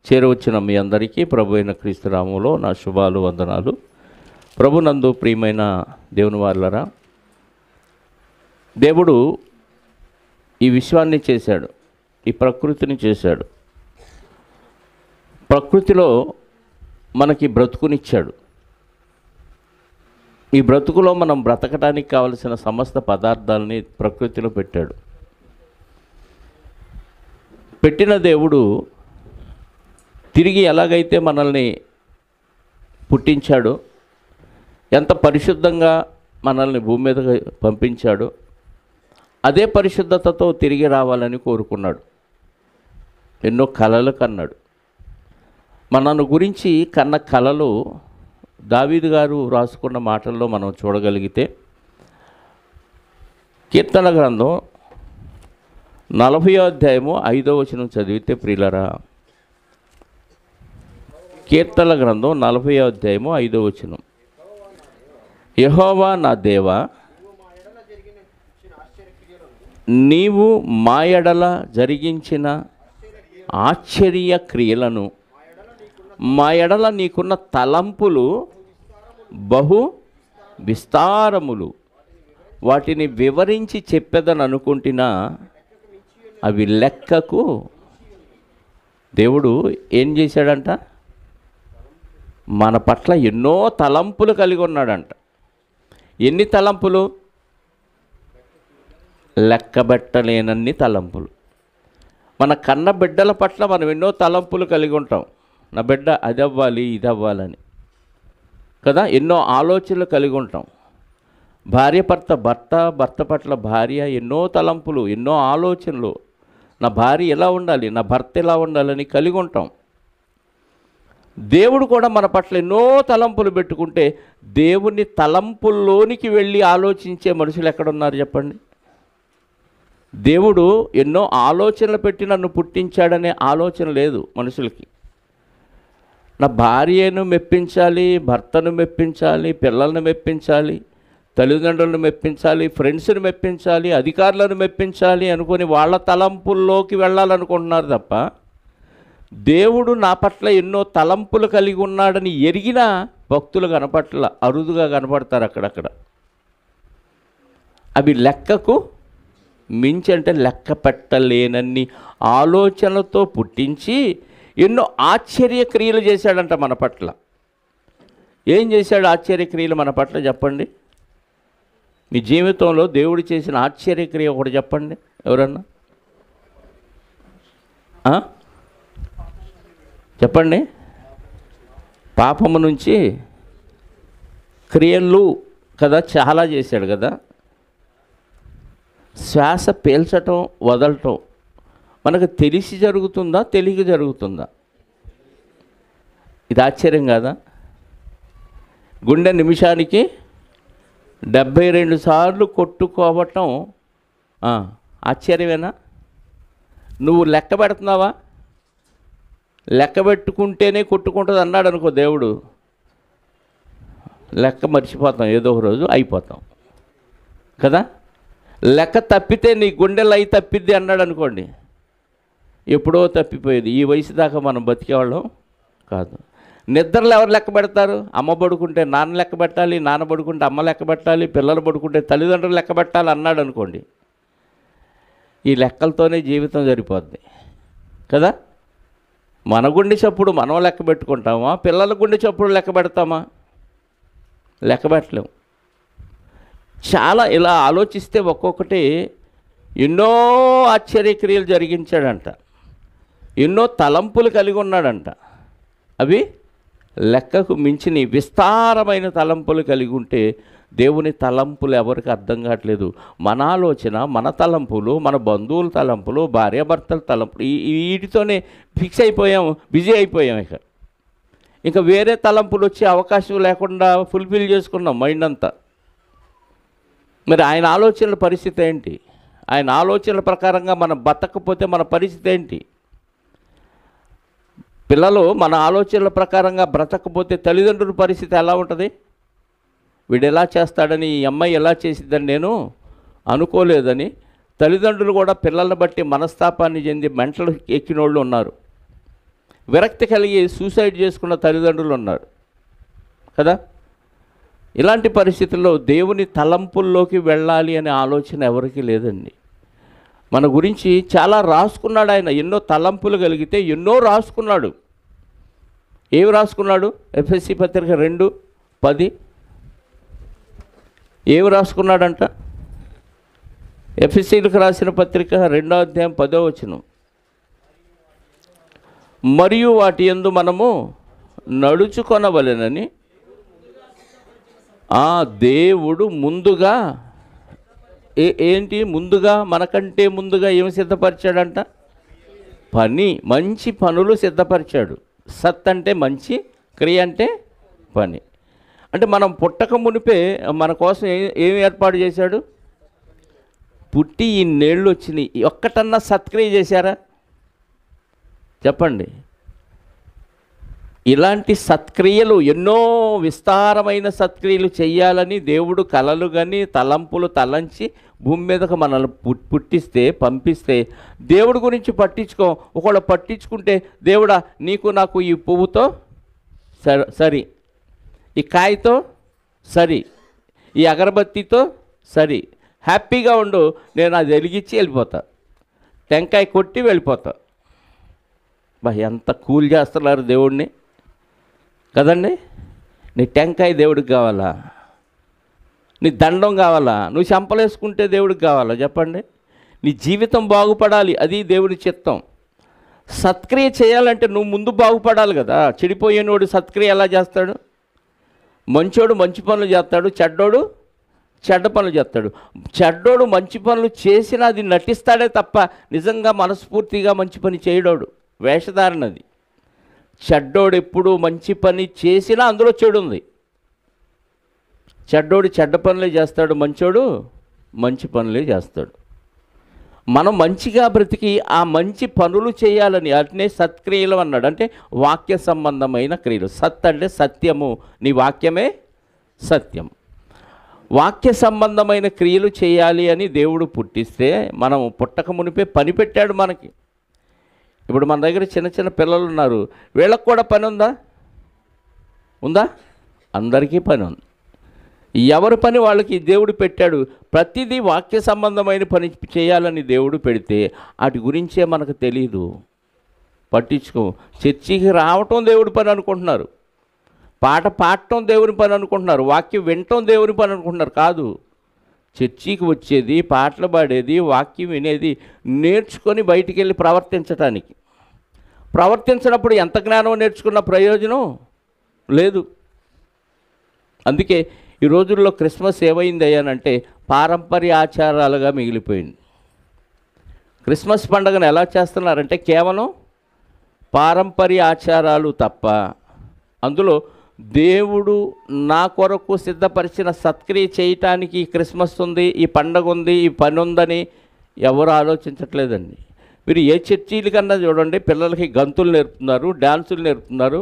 చేరవచ్చిన మీ అందరికీ ప్రభు అయిన క్రీస్తునామములో నా శుభాలు వందనాలు. ప్రభునందు ప్రియమైన దేవుని వారలారా, దేవుడు ఈ విశ్వాన్ని చేశాడు, ఈ ప్రకృతిని చేశాడు. ప్రకృతిలో మనకి బ్రతుకునిచ్చాడు. ఈ బ్రతుకులో మనం బ్రతకడానికి కావలసిన సమస్త పదార్థాలని ప్రకృతిలో పెట్టాడు. పెట్టిన దేవుడు తిరిగి ఎలాగైతే మనల్ని పుట్టించాడో, ఎంత పరిశుద్ధంగా మనల్ని భూమి మీద పంపించాడో అదే పరిశుద్ధతతో తిరిగి రావాలని కోరుకున్నాడు. ఎన్నో కలలు కన్నాడు. మనను గురించి కన్న కలలు దావీదు గారు రాసుకున్న మాటల్లో మనం చూడగలిగితే, కీర్తన గ్రంథం 40వ అధ్యాయము 5వ వచనం చదివితే ప్రియులరా, కీర్తన గ్రంథం 40వ అధ్యాయము 5వ వచనం, యెహోవా నా దేవా, నీవు మా ఎడల జరిగించిన ఆశ్చర్య క్రియలను, మా ఎడల నీకున్న తలంపులు బహు విస్తారములు, వాటిని వివరించి చెప్పేదని అనుకుంటున్నా అవి లెక్కకు. దేవుడు ఏం చేశాడంట? మన పట్ల ఎన్నో తలంపులు కలిగి ఉన్నాడంట. ఎన్ని తలంపులు? లెక్కబెట్టలేనన్ని తలంపులు. మన కన్న బిడ్డల పట్ల మనం ఎన్నో తలంపులు కలిగి ఉంటాం. నా బిడ్డ అది అవ్వాలి, ఇది అవ్వాలని కదా, ఎన్నో ఆలోచనలు కలిగి ఉంటాం. భర్త పట్ల భార్య ఎన్నో తలంపులు, ఎన్నో ఆలోచనలు. నా భార్య ఎలా ఉండాలి, నా భర్త ఎలా ఉండాలని కలిగి ఉంటాం. దేవుడు కూడా మన పట్ల ఎన్నో తలంపులు పెట్టుకుంటే, దేవుని తలంపుల్లోనికి వెళ్ళి ఆలోచించే మనుషులు ఎక్కడున్నారు చెప్పండి? దేవుడు ఎన్నో ఆలోచనలు పెట్టి నన్ను పుట్టించాడనే ఆలోచన లేదు మనుషులకి. నా భార్యను మెప్పించాలి, భర్తను మెప్పించాలి, పిల్లలను మెప్పించాలి, తల్లిదండ్రులను మెప్పించాలి, ఫ్రెండ్స్ని మెప్పించాలి, అధికారులను మెప్పించాలి అనుకొని వాళ్ళ తలంపుల్లోకి వెళ్ళాలనుకుంటున్నారు తప్ప, దేవుడు నా పట్ల ఎన్నో తలంపులు కలిగి ఉన్నాడని ఎరిగిన భక్తులు కనపట్ల, అరుదుగా కనపడతారు అక్కడక్కడ. అవి లెక్కకు మించి, అంటే లెక్క పెట్టలేనన్ని ఆలోచనలతో పుట్టించి ఎన్నో ఆశ్చర్యక్రియలు చేశాడంట మన పట్ల. ఏం చేశాడు ఆశ్చర్యక్రియలు మన పట్ల చెప్పండి? మీ జీవితంలో దేవుడు చేసిన ఆశ్చర్యక్రియ ఒకటి చెప్పండి ఎవరన్నా? చెప్పండి. పాపము నుంచి క్రియలు కదా, చాలా చేశాడు కదా. శ్వాస పీల్చటం, వదలటం మనకు తెలిసి జరుగుతుందా, తెలియక జరుగుతుందా? ఇది ఆశ్చర్యం కాదా? గుండె నిమిషానికి 72 సార్లు కొట్టుకోవటం ఆశ్చర్యమేనా? నువ్వు లెక్క పెడుతున్నావా? లెక్క పెట్టుకుంటేనే కొట్టుకుంటుంది అన్నాడు అనుకో దేవుడు, లెక్క మర్చిపోతాం, ఏదో ఒక రోజు అయిపోతాం కదా. లెక్క తప్పితే నీ గుండెలు అయి తప్పిద్ది అన్నాడు అనుకోండి, ఎప్పుడో తప్పిపోయేది. ఈ వయసు దాకా మనం బతికేవాళ్ళం కాదు. నిద్రలు ఎవరు లెక్క పెడతారు? అమ్మ పడుకుంటే నాన్న లెక్క పెట్టాలి, నాన్న పడుకుంటే అమ్మ లెక్క పెట్టాలి, పిల్లలు పడుకుంటే తల్లిదండ్రులు లెక్క పెట్టాలి అన్నాడు అనుకోండి, ఈ లెక్కలతోనే జీవితం సరిపోద్ది కదా. మన గుండె చప్పుడు మనం లెక్క పెట్టుకుంటామా? పిల్లల గుండె చప్పుడు లెక్క పెడతామా? లెక్క పెట్టలేము. చాలా ఇలా ఆలోచిస్తే ఒక్కొక్కటి ఎన్నో ఆశ్చర్యక్రియలు జరిగించాడంట, ఎన్నో తలంపులు కలిగి ఉన్నాడంట. అవి లెక్కకు మించిన విస్తారమైన తలంపులు కలిగి ఉంటే, దేవుని తలంపులు ఎవరికి అర్థం కావట్లేదు. మన ఆలోచన, మన తలంపులు, మన బంధువుల తలంపులు, భార్యాభర్తల తలంపులు, వీటితోనే ఫిక్స్ అయిపోయాము, బిజీ అయిపోయాం. ఇంకా వేరే తలంపులు వచ్చే అవకాశం లేకుండా ఫుల్ఫిల్ చేసుకున్నాం మైండ్ అంతా. మరి ఆయన ఆలోచనల పరిస్థితి ఏంటి? ఆయన ఆలోచనల ప్రకారంగా మనం బతకపోతే మన పరిస్థితి ఏంటి? పిల్లలు మన ఆలోచనల ప్రకారంగా బ్రతకపోతే తల్లిదండ్రుల పరిస్థితి ఎలా ఉంటుంది? వీడు ఎలా చేస్తాడని, ఈ అమ్మాయి ఎలా చేసిద్దని నేను అనుకోలేదని తల్లిదండ్రులు కూడా పిల్లల్ని బట్టి మనస్తాపాన్ని చెంది మెంటలు ఎక్కినోళ్ళు ఉన్నారు. విరక్తి కలిగి సూసైడ్ చేసుకున్న తల్లిదండ్రులు ఉన్నారు కదా. ఇలాంటి పరిస్థితుల్లో దేవుని తలంపుల్లోకి వెళ్ళాలి అనే ఆలోచన ఎవరికీ లేదండి. మన గురించి చాలా రాసుకున్నాడు ఆయన, ఎన్నో తలంపులు కలిగితే ఎన్నో రాసుకున్నాడు. ఏమి రాసుకున్నాడు? ఎఫెసీ పత్రిక 2:10 ఏమి రాసుకున్నాడంట? ఎఫెసీలకు రాసిన పత్రిక 2వ అధ్యాయం 10వ వచనం, మరియు వాటి యందు మనము నడుచుకొనవలెనని దేవుడు ముందుగా ఏంటి ముందుగా, మనకంటే ముందుగా ఏమి సిద్ధపరిచాడంట? మంచి పనులు సిద్ధపరిచాడు. సత్ అంటే మంచి, క్రియ అంటే పని. అంటే మనం పుట్టక మునిపే మన కోసం ఏమి ఏర్పాటు చేశాడు? పుట్టి ఇన్నేళ్ళు వచ్చినాయి, ఒక్కటన్నా సత్క్రియ చేశారా? చెప్పండి. ఇలాంటి సత్క్రియలు, ఎన్నో విస్తారమైన సత్క్రియలు చేయాలని దేవుడు కలలు కానీ తలంపులు తలంచి భూమి మీదకు మనల్ని పుట్టిస్తే, పంపిస్తే దేవుడి గురించి పట్టించుకో. ఒకవేళ పట్టించుకుంటే, దేవుడా నీకు నాకు ఈ పువ్వుతో సరి, ఈ కాయతో సరి, ఈ అగరబత్తితో సరి, హ్యాపీగా ఉండు, నేను అది వెలిగించి వెళ్ళిపోతా, టెంకాయ కొట్టి వెళ్ళిపోతా. ఎంత కూల్ చేస్తున్నారు దేవుడిని కదండి. నీ టెంకాయ దేవుడికి కావాలా? నీ దండం కావాలా? నువ్వు చెంపలేసుకుంటే దేవుడికి కావాలా? చెప్పండి. నీ జీవితం బాగుపడాలి, అది దేవుడి చిత్తం. సత్క్రియ చేయాలంటే నువ్వు ముందు బాగుపడాలి కదా. చెడిపోయినోడు సత్క్రియ ఎలా చేస్తాడు? మంచోడు మంచి పనులు చేస్తాడు, చెడ్డోడు చెడ్డ పనులు చేస్తాడు. చెడ్డోడు మంచి పనులు చేసినా అది నటిస్తాడే తప్ప నిజంగా మనస్ఫూర్తిగా మంచి పని చేయడోడు, వేషధారణది. చెడ్డోడు ఎప్పుడు మంచి పని చేసినా అందులో చెడు ఉంది. చెడ్డోడు చెడ్డ పనులే చేస్తాడు, మంచోడు మంచి పనులే చేస్తాడు. మనం మంచిగా బ్రతికి ఆ మంచి పనులు చేయాలని, అట్నే సత్క్రియలు అన్నాడు. అంటే వాక్య సంబంధమైన క్రియలు. సత్ అంటే సత్యము, నీ వాక్యమే సత్యం. వాక్య సంబంధమైన క్రియలు చేయాలి అని దేవుడు పుట్టిస్తే, మనం పుట్టక మునిపే పని పెట్టాడు మనకి. ఇప్పుడు మన దగ్గర చిన్న చిన్న పిల్లలు ఉన్నారు, వీళ్ళకు కూడా పని ఉందా? అందరికీ పని ఉంది. ఎవరి పని వాళ్ళకి దేవుడు పెట్టాడు. ప్రతిదీ వాక్య సంబంధమైన పని చేయాలని దేవుడు పెడితే వాటి గురించే మనకు తెలీదు, పట్టించుకో. చర్చికి రావటం దేవుడి పని అనుకుంటున్నారు, పాట పాడటం దేవుని పని అనుకుంటున్నారు, వాక్యం వినటం దేవుని పని అనుకుంటున్నారు. కాదు, చర్చికి వచ్చేది, పాటలు పాడేది, వాక్యం వినేది నేర్చుకొని బయటికి వెళ్ళి ప్రవర్తించటానికి. ప్రవర్తించినప్పుడు ఎంత జ్ఞానం నేర్చుకున్న ప్రయోజనం లేదు. అందుకే ఈ రోజుల్లో క్రిస్మస్ ఏమైంది అయ్యానంటే పారంపర్య ఆచారాలుగా మిగిలిపోయింది. క్రిస్మస్ పండుగను ఎలా చేస్తున్నారంటే కేవలం పారంపర్య ఆచారాలు తప్ప, అందులో దేవుడు నా కొరకు సిద్ధపరిచిన సత్క్రియ చేయటానికి క్రిస్మస్ ఉంది, ఈ పండగ ఉంది, ఈ పని ఉందని ఎవరు ఆలోచించట్లేదండి. మీరు ఏ చర్చీల కన్నా చూడండి, పిల్లలకి గంతులు నేర్పుతున్నారు, డ్యాన్సులు నేర్పుతున్నారు,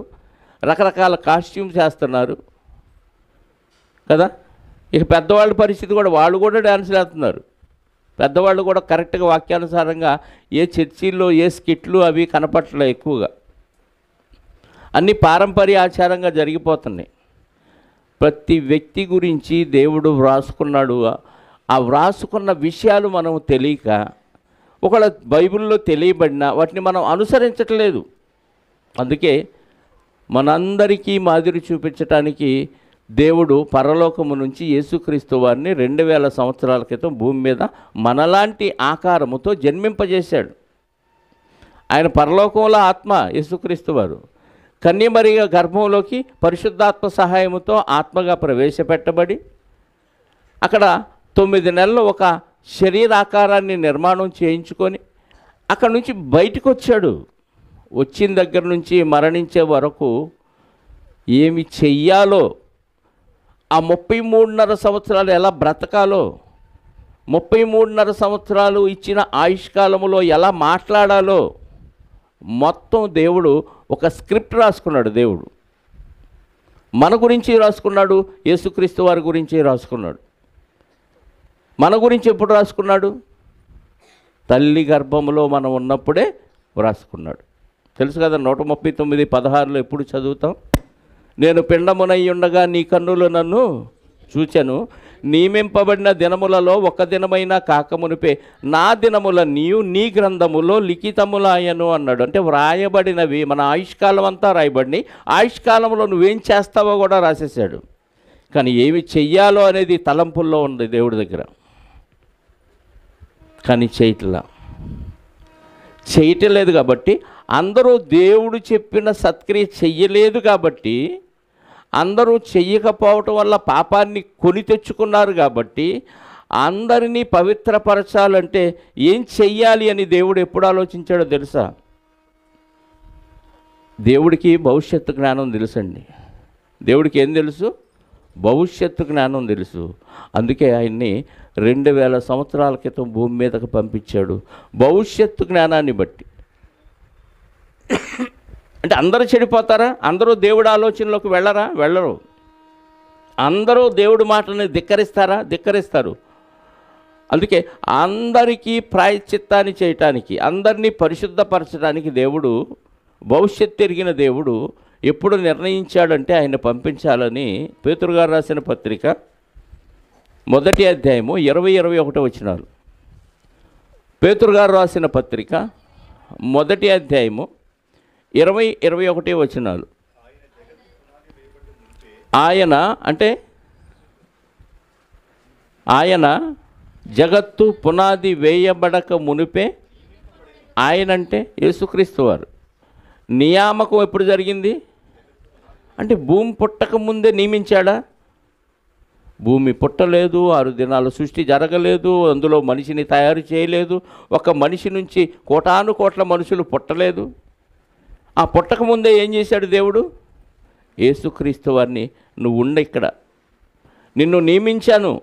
రకరకాల కాస్ట్యూమ్స్ వేస్తున్నారు కదా. ఇక పెద్దవాళ్ళ పరిస్థితి కూడా, వాళ్ళు కూడా డ్యాన్సులు వేస్తున్నారు. పెద్దవాళ్ళు కూడా కరెక్ట్గా వాక్యానుసారంగా ఏ చర్చీల్లో ఏ స్కిట్లు అవి కనపట్లే. ఎక్కువగా అన్ని పారంపర్య ఆచారంగా జరిగిపోతున్నాయి. ప్రతి వ్యక్తి గురించి దేవుడు వ్రాసుకున్నాడు. ఆ వ్రాసుకున్న విషయాలు మనం తెలియక, ఒకవేళ బైబిల్లో తెలియబడినా వాటిని మనం అనుసరించట్లేదు. అందుకే మనందరికీ మాదిరి చూపించటానికి దేవుడు పరలోకము నుంచి యేసుక్రీస్తు వారిని 2000 సంవత్సరాల క్రితం భూమి మీద మనలాంటి ఆకారముతో జన్మింపజేశాడు. ఆయన పరలోకంలో ఆత్మ, యేసుక్రీస్తు వారు కన్యమరి గర్భంలోకి పరిశుద్ధాత్మ సహాయముతో ఆత్మగా ప్రవేశపెట్టబడి అక్కడ 9 నెలలు ఒక శరీరాకారాన్ని నిర్మాణం చేయించుకొని అక్కడ నుంచి బయటకు వచ్చాడు. వచ్చిన దగ్గర నుంచి మరణించే వరకు ఏమి చెయ్యాలో, ఆ 33.5 సంవత్సరాలు ఎలా బ్రతకాలో, 33.5 సంవత్సరాలు ఇచ్చిన ఆయుష్కాలములో ఎలా మాట్లాడాలో మొత్తం దేవుడు ఒక స్క్రిప్ట్ రాసుకున్నాడు. దేవుడు మన గురించి రాసుకున్నాడు, యేసుక్రీస్తు వారి గురించి రాసుకున్నాడు. మన గురించి ఎప్పుడు రాసుకున్నాడు? తల్లి గర్భంలో మనం ఉన్నప్పుడే రాసుకున్నాడు. తెలుసు కదా, 139:16 ఎప్పుడు చదువుతాం? నేను పిండమునై ఉండగా నీ కన్నులు నన్ను చూచెను, నియమింపబడిన దినములలో ఒక దినమైనా కాకమునిపే నా దినముల నీవు నీ గ్రంథములో లిఖితములాయను అన్నాడు. అంటే వ్రాయబడినవి, మన ఆయుష్కాలం అంతా రాయబడినాయి. ఆయుష్కాలంలో నువ్వేం చేస్తావో కూడా రాసేసాడు. కానీ ఏమి చెయ్యాలో అనేది తలంపుల్లో ఉంది దేవుడి దగ్గర. కానీ చేయటలేదు కాబట్టి, అందరూ దేవుడు చెప్పిన సత్క్రియ చెయ్యలేదు కాబట్టి, అందరూ చెయ్యకపోవటం వల్ల పాపాన్ని కొని తెచ్చుకున్నారు కాబట్టి, అందరినీ పవిత్రపరచాలంటే ఏం చెయ్యాలి అని దేవుడు ఎప్పుడు ఆలోచించాడో తెలుసా? దేవుడికి భవిష్యత్తు జ్ఞానం తెలుసండి. దేవుడికి ఏం తెలుసు? భవిష్యత్తు జ్ఞానం తెలుసు. అందుకే ఆయన్ని 2000 సంవత్సరాల క్రితం భూమి మీదకు పంపించాడు, భవిష్యత్తు జ్ఞానాన్ని బట్టి. అంటే అందరూ చెడిపోతారా? అందరూ దేవుడి ఆలోచనలోకి వెళ్ళరు. అందరూ దేవుడి మాటని ధిక్కరిస్తారా? ధిక్కరిస్తారు. అందుకే అందరికీ ప్రాయశ్చిత్తాన్ని చేయటానికి, అందరినీ పరిశుద్ధపరచడానికి దేవుడు, భవిష్యత్తు ఎరిగిన దేవుడు ఎప్పుడు నిర్ణయించాడంటే ఆయన పంపించాలని పేతురు గారు రాసిన పత్రిక 1వ అధ్యాయము 20-21 వచనాలు. పేతురు గారు రాసిన పత్రిక 1వ అధ్యాయము 20-21 వచనాలు. ఆయన జగత్తు పునాది వేయబడక మునిపే, ఆయనంటే యేసుక్రీస్తు వారు నియామకం ఎప్పుడు జరిగింది అంటే భూమి పుట్టక ముందే నియమించాడా? భూమి పుట్టలేదు, 6 దినాల సృష్టి జరగలేదు, అందులో మనిషిని తయారు చేయలేదు, ఒక మనిషి నుంచి కోటాను కోట్ల మనుషులు పుట్టలేదు. ఆ పుట్టకముందే ఏం చేశాడు దేవుడు? యేసుక్రీస్తు వారిని నువ్వు ఉండ ఇక్కడ, నిన్ను నియమించాను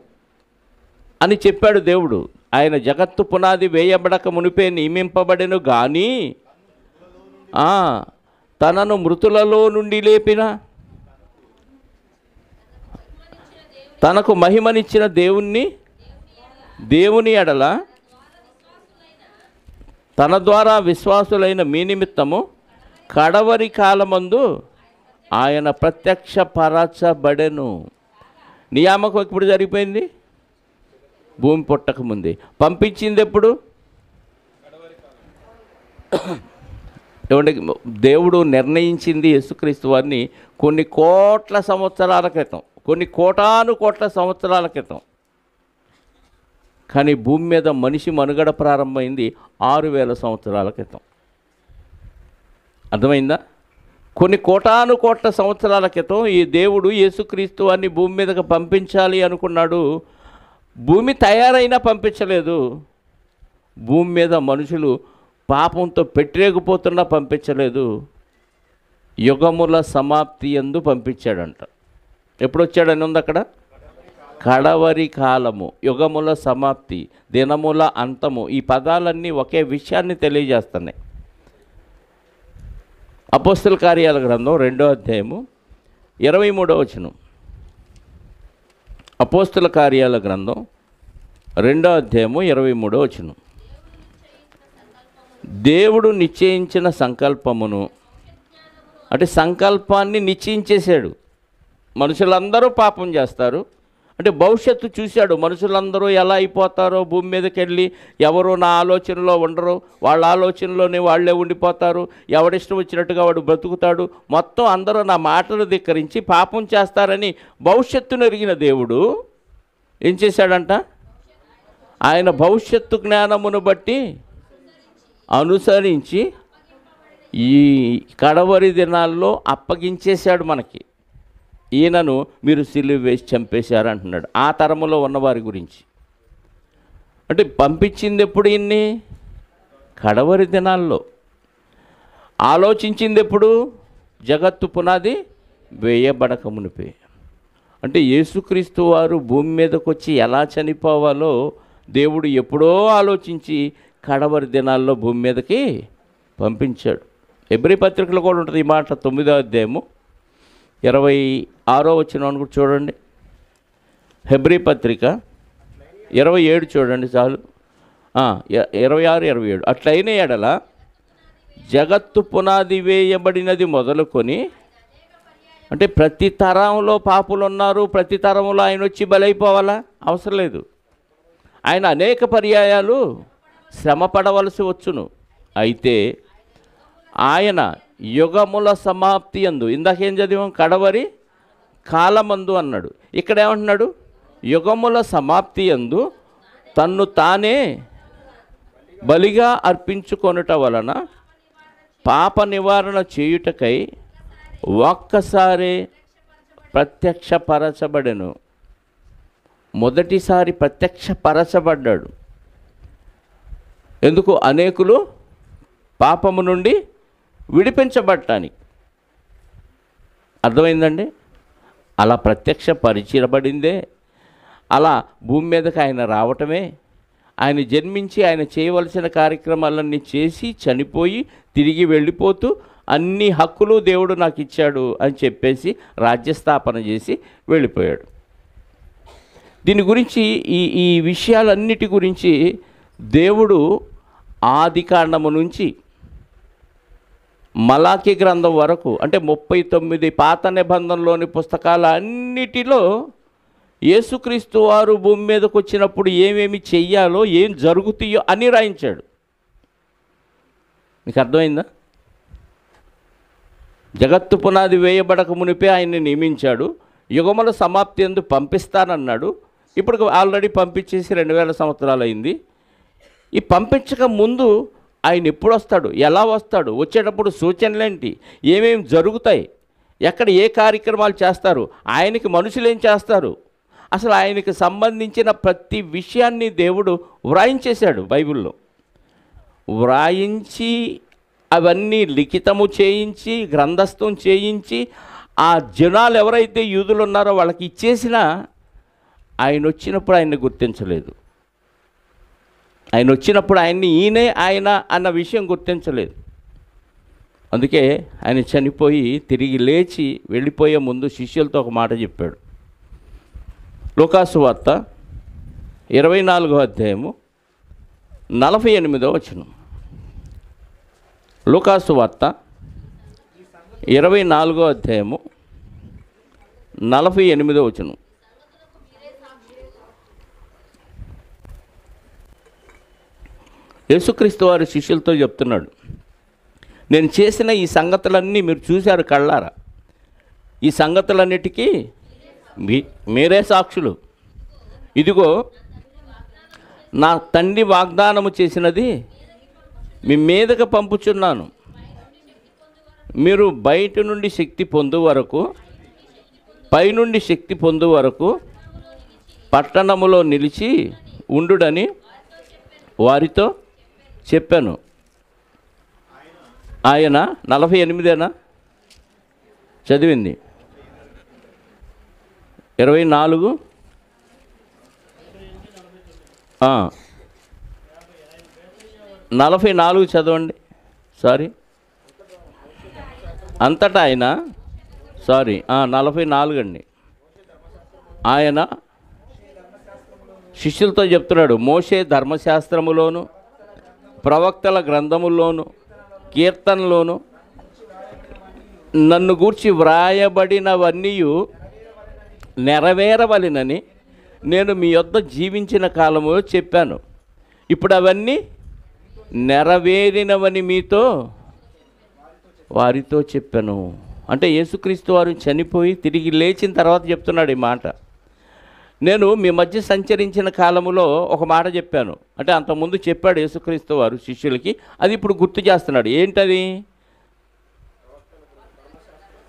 అని చెప్పాడు దేవుడు. ఆయన జగత్తు పునాది వేయబడక మునిపే నియమింపబడెను కానీ, తనను మృతులలో నుండి లేపిన, తనకు మహిమనిచ్చిన దేవుని ఎడల తన ద్వారా విశ్వాసులైన మీ నిమిత్తము కడవరి కాలమందు ఆయన ప్రత్యక్షపరచబడెను. నియామకం ఎప్పుడు జరిగిపోయింది? భూమి పుట్టకముందే. పంపించింది ఎప్పుడు? ఏమంటే దేవుడు నిర్ణయించింది యేసుక్రీస్తు వారిని కొన్ని కోట్ల సంవత్సరాల క్రితం, కొన్ని కోటాను కోట్ల సంవత్సరాల క్రితం. కానీ భూమి మీద మనిషి మనుగడ ప్రారంభమైంది 6000 సంవత్సరాల క్రితం. అర్థమైందా? కొన్ని కోటాను కోట్ల సంవత్సరాల క్రితం ఈ దేవుడు యేసుక్రీస్తు వారిని భూమి మీదకి పంపించాలి అనుకున్నాడు. భూమి తయారైనా పంపించలేదు. భూమి మీద మనుషులు పాపంతో పెట్టరేగిపోతున్నా పంపించలేదు. యుగముల సమాప్తి యందు పంపించాడంట. ఎప్పుడు వచ్చాడని ఉంది అక్కడ? కడవరి కాలము, యుగముల సమాప్తి, దినముల అంతము. ఈ పదాలన్నీ ఒకే విషయాన్ని తెలియజేస్తున్నాయి. అపోస్తల కార్యాల గ్రంథం 2వ అధ్యాయము 23వ వచనం. అపోస్తల కార్యాల గ్రంథం 2వ అధ్యాయము 23వ వచనం. దేవుడు నిశ్చయించిన సంకల్పమును, అంటే సంకల్పాన్ని నిశ్చయించేశాడు. మనుషులందరూ పాపం చేస్తారు అంటే భవిష్యత్తు చూశాడు. మనుషులందరూ ఎలా అయిపోతారో, భూమి మీదకి వెళ్ళి ఎవరు నా ఆలోచనలో ఉండరు, వాళ్ళ ఆలోచనలోనే వాళ్ళే ఉండిపోతారు, ఎవడిష్టం వచ్చినట్టుగా వాడు బ్రతుకుతాడు, మొత్తం అందరూ నా మాటలు ధిక్కరించి పాపం చేస్తారని భవిష్యత్తును ఎరిగిన దేవుడు ఏం చేశాడంట? ఆయన భవిష్యత్తు జ్ఞానమును బట్టి అనుసరించి ఈ కడవరి దినాల్లో అప్పగించేశాడు మనకి. ఈయనను మీరు సిలువ వేసి చంపేశారు అంటున్నాడు ఆ తరములో ఉన్నవారి గురించి. అంటే పంపించింది ఎప్పుడు? ఇన్ని కడవరి దినాల్లో. ఆలోచించింది ఎప్పుడు? జగత్తు పునాది వేయబడక మునిపే. అంటే యేసుక్రీస్తు వారు భూమి మీదకి వచ్చి ఎలా చనిపోవాలో దేవుడు ఎప్పుడో ఆలోచించి కడవరి దినాల్లో భూమి మీదకి పంపించాడు. హెబ్రీ పత్రికలో కూడా ఉంటుంది ఈ మాట. 9వ అధ్యాయము 26వ వచనం కూడా చూడండి. హెబ్రీ పత్రిక 27 చూడండి చాలు. 26, 27. అట్లయిన ఎడల జగత్తు పునాది వేయబడినది మొదలుకొని, అంటే ప్రతి తరంలో పాపులు ఉన్నారు, ప్రతి తరంలో ఆయన వచ్చి బలైపోవాలా? అవసరం లేదు. ఆయన అనేక పర్యాయాలు శ్రమ పడవలసి వచ్చును. అయితే ఆయన యుగముల సమాప్తి యందు, ఇందాకేం చదివాం, కడవరి కాలమందు అన్నాడు. ఇక్కడ ఏమంటున్నాడు? యుగముల సమాప్తి యందు తన్ను తానే బలిగా అర్పించుకొనుట వలన పాప నివారణ చేయుటకై ఒక్కసారి ప్రత్యక్షపరచబడెను. మొదటిసారి ప్రత్యక్షపరచబడ్డాడు. ఎందుకు? అనేకులు పాపము నుండి విడిపించబడటానికి. అర్థమైందండి? అలా ప్రత్యక్షపరిచబడిందే, అలా భూమి మీదకి ఆయన రావటమే, ఆయన జన్మించి ఆయన చేయవలసిన కార్యక్రమాలన్నీ చేసి చనిపోయి తిరిగి వెళ్ళిపోతూ అన్ని హక్కులు దేవుడు నాకు ఇచ్చాడు అని చెప్పేసి రాజ్యస్థాపన చేసి వెళ్ళిపోయాడు. దీని గురించి ఈ విషయాలన్నిటి గురించి దేవుడు ఆదికాండము నుంచి మలాకి గ్రంథం వరకు, అంటే 39 పాత నిబంధనలోని పుస్తకాల అన్నిటిలో యేసుక్రీస్తు వారు భూమి మీదకి వచ్చినప్పుడు ఏమేమి చెయ్యాలో, ఏం జరుగుతాయో అని రాయించాడు. మీకు అర్థమైందా? జగత్తు పునాది వేయబడక మునిపే ఆయన్ని నియమించాడు. యుగముల సమాప్తి యందు పంపిస్తానన్నాడు. ఇప్పుడు ఆల్రెడీ పంపించేసి 2000 సంవత్సరాలు అయింది. ఈ పంపించక ముందు ఆయన ఎప్పుడు వస్తాడు, ఎలా వస్తాడు, వచ్చేటప్పుడు సూచనలేంటి, ఏమేమి జరుగుతాయి, ఎక్కడ ఏ కార్యక్రమాలు చేస్తారు, ఆయనకి మనుషులు ఏం చేస్తారు, అసలు ఆయనకి సంబంధించిన ప్రతి విషయాన్ని దేవుడు వ్రాయించేశాడు. బైబిల్లో వ్రాయించి అవన్నీ లిఖితము చేయించి గ్రంథస్థం చేయించి ఆ జనాలు ఎవరైతే యూదులు ఉన్నారో వాళ్ళకి ఇచ్చేసినా ఆయన వచ్చినప్పుడు ఆయన్ని గుర్తించలేదు. ఆయన వచ్చినప్పుడు ఆయన్ని ఈయనే ఆయన అన్న విషయం గుర్తించలేదు. అందుకే ఆయన చనిపోయి తిరిగి లేచి వెళ్ళిపోయే ముందు శిష్యులతో ఒక మాట చెప్పాడు. లూకాసు వార్త 24వ అధ్యాయము 48వ వచనం. లూకాసు వార్త 24వ అధ్యాయము 48వ వచనం. యేసుక్రీస్తు వారి శిష్యులతో చెప్తున్నాడు, నేను చేసిన ఈ సంగతులన్నీ మీరు చూశారు కళ్ళారా. ఈ సంగతులన్నిటికీ మీరే సాక్షులు. ఇదిగో నా తండ్రి వాగ్దానము చేసినది మీ మీదకు పంపుచున్నాను. మీరు బయట నుండి శక్తి పొందు వరకు, పైనుండి శక్తి పొందు వరకు పట్టణములో నిలిచి ఉండుడని వారితో చెప్పాను. ఆయన 48 చదివింది. 24 44 చదవండి. సారీ, అంతటా ఆయన 44 అండి. ఆయన శిష్యులతో చెప్తున్నాడు, మోషే ధర్మశాస్త్రములోను ప్రవక్తల గ్రంథముల్లోను కీర్తనలోను నన్ను గూర్చి వ్రాయబడినవన్నీ నెరవేరవలెనని నేను మీ యొద్ద జీవించిన కాలములో చెప్పాను. ఇప్పుడు అవన్నీ నెరవేరినవని వారితో చెప్పాను. అంటే యేసుక్రీస్తు వారు చనిపోయి తిరిగి లేచిన తర్వాత చెప్తున్నాడు ఈ మాట. నేను మీ మధ్య సంచరించిన కాలములో ఒక మాట చెప్పాను, అంటే అంతకుముందు చెప్పాడు యేసుక్రీస్తు వారు శిష్యులకి, అది ఇప్పుడు గుర్తు చేస్తున్నాడు. ఏంటది?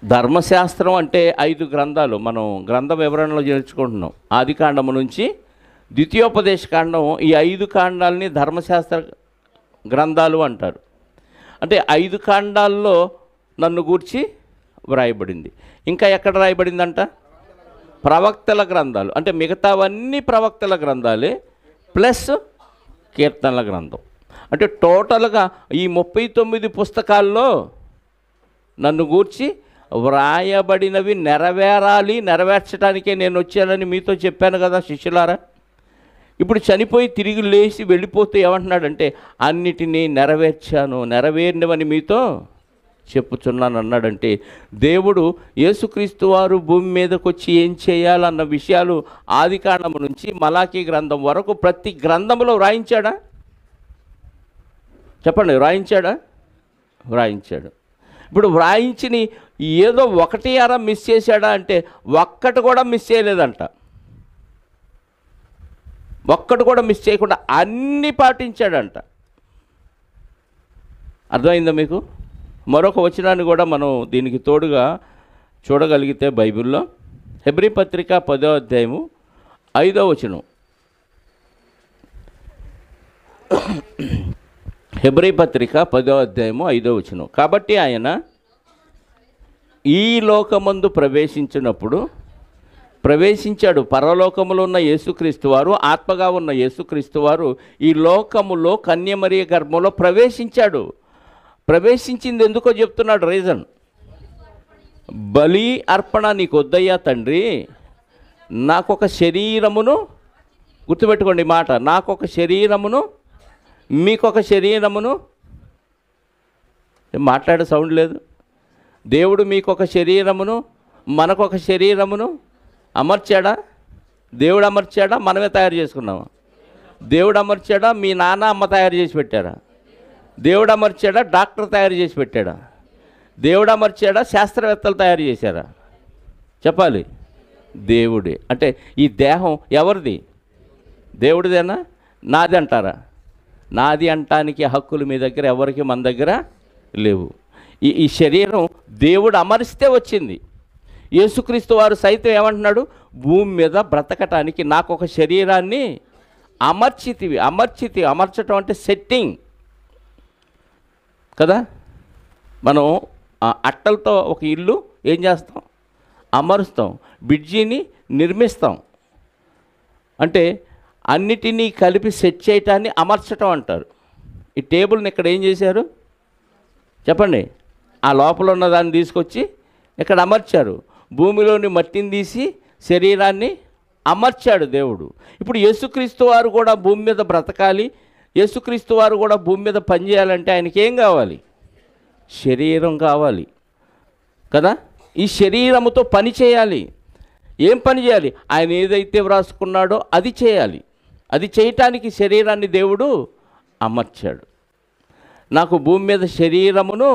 ధర్మశాస్త్రం అంటే 5 గ్రంథాలు మనం గ్రంథ వివరణలో చేర్చుకుంటున్నాం. ఆదికాండము నుంచి ద్వితీయోపదేశ కాండం, ఈ 5 కాండాలని ధర్మశాస్త్ర గ్రంథాలు అంటారు. అంటే 5 కాండాల్లో నన్ను గూర్చి వ్రాయబడింది. ఇంకా ఎక్కడ రాయబడిందంట? ప్రవక్తల గ్రంథాలు. అంటే మిగతావన్నీ ప్రవక్తల గ్రంథాలే ప్లస్ కీర్తనల గ్రంథం. అంటే టోటల్గా ఈ 39 పుస్తకాల్లో నన్ను గూర్చి వ్రాయబడినవి నెరవేరాలి, నెరవేర్చడానికే నేను వచ్చానని మీతో చెప్పాను కదా శిష్యులారా. ఇప్పుడు చనిపోయి తిరిగి లేచి వెళ్ళిపోతే ఏమంటున్నాడంటే అన్నిటినీ నెరవేర్చాను, నెరవేరినవని మీతో చెప్పుచున్నాను అన్నాడంటే, దేవుడు యేసుక్రీస్తు వారు భూమి మీదకి వచ్చి ఏం చేయాలన్న విషయాలు ఆదికాండము నుంచి మలాకీ గ్రంథం వరకు ప్రతి గ్రంథంలో వ్రాయించాడా? చెప్పండి, వ్రాయించాడా? వ్రాయించాడు. ఇప్పుడు వ్రాయించిని ఏదో ఒకటి అరా మిస్ చేశాడా అంటే ఒక్కటి కూడా మిస్ చేయలేదంట. ఒక్కటి కూడా మిస్ చేయకుండా అన్నీ పాటించాడంట. అర్థమైందా మీకు? మరొక వచనాన్ని కూడా మనం దీనికి తోడుగా చూడగలిగితే బైబిల్లో హెబ్రీ పత్రిక 10వ అధ్యాయము 5వ వచనం. హెబ్రీ పత్రిక 10వ అధ్యాయము 5వ వచనం. కాబట్టి ఆయన ఈ లోకమందు ప్రవేశించాడు. పరలోకములో ఉన్న యేసుక్రీస్తు వారు, ఆత్మగా ఉన్న యేసుక్రీస్తు వారు ఈ లోకములో కన్యమరియ గర్భంలో ప్రవేశించాడు. ప్రవేశించింది ఎందుకో చెప్తున్నాడు రీజన్. బలి అర్పణ నీకు వద్దయ్యా తండ్రి, నాకొక శరీరమును, గుర్తుపెట్టుకోండి మాట, నాకొక శరీరమును మీకొక శరీరమును, మాట్లాడే సౌండ్ లేదు. దేవుడు మీకొక శరీరమును మనకొక శరీరమును అమర్చాడా? దేవుడు అమర్చాడా? మనమే తయారు చేసుకున్నామా? దేవుడు అమర్చాడా? మీ నాన్న అమ్మ తయారు చేసి పెట్టారా? దేవుడు అమర్చాడా? డాక్టర్ తయారు చేసి పెట్టాడా? దేవుడు అమర్చాడా? శాస్త్రవేత్తలు తయారు చేశారా? చెప్పాలి. దేవుడే. అంటే ఈ దేహం ఎవరిది? దేవుడిదేనా? నాది అంటారా? నాది అంటానికి హక్కులు మీ దగ్గర ఎవరికి మన దగ్గర లేవు. ఈ శరీరం దేవుడు అమరిస్తే వచ్చింది. యేసుక్రీస్తు వారు సైతం ఏమంటున్నాడు? భూమి మీద బ్రతకటానికి నాకు ఒక శరీరాన్ని అమర్చటం అంటే సెట్టింగ్ కదా. మనం అట్టలతో ఒక ఇల్లు ఏం చేస్తాం? అమరుస్తాం. బ్రిడ్జిని నిర్మిస్తాం. అంటే అన్నిటినీ కలిపి సెట్ చేయటాన్ని అమర్చటం అంటారు. ఈ టేబుల్ని ఇక్కడ ఏం చేశారు చెప్పండి? ఆ లోపల ఉన్న దాన్ని తీసుకొచ్చి ఇక్కడ అమర్చారు. భూమిలోని మట్టిని తీసి శరీరాన్ని అమర్చాడు దేవుడు. ఇప్పుడు యేసుక్రీస్తు వారు కూడా భూమి మీద బ్రతకాలి, యేసుక్రీస్తు వారు కూడా భూమి మీద పనిచేయాలంటే ఆయనకి ఏం కావాలి? శరీరం కావాలి కదా. ఈ శరీరముతో పని చేయాలి. ఏం పని చేయాలి? ఆయన ఏదైతే వ్రాసుకున్నాడో అది చేయాలి. అది చేయటానికి శరీరాన్ని దేవుడు అమర్చాడు. నాకు భూమి మీద శరీరమును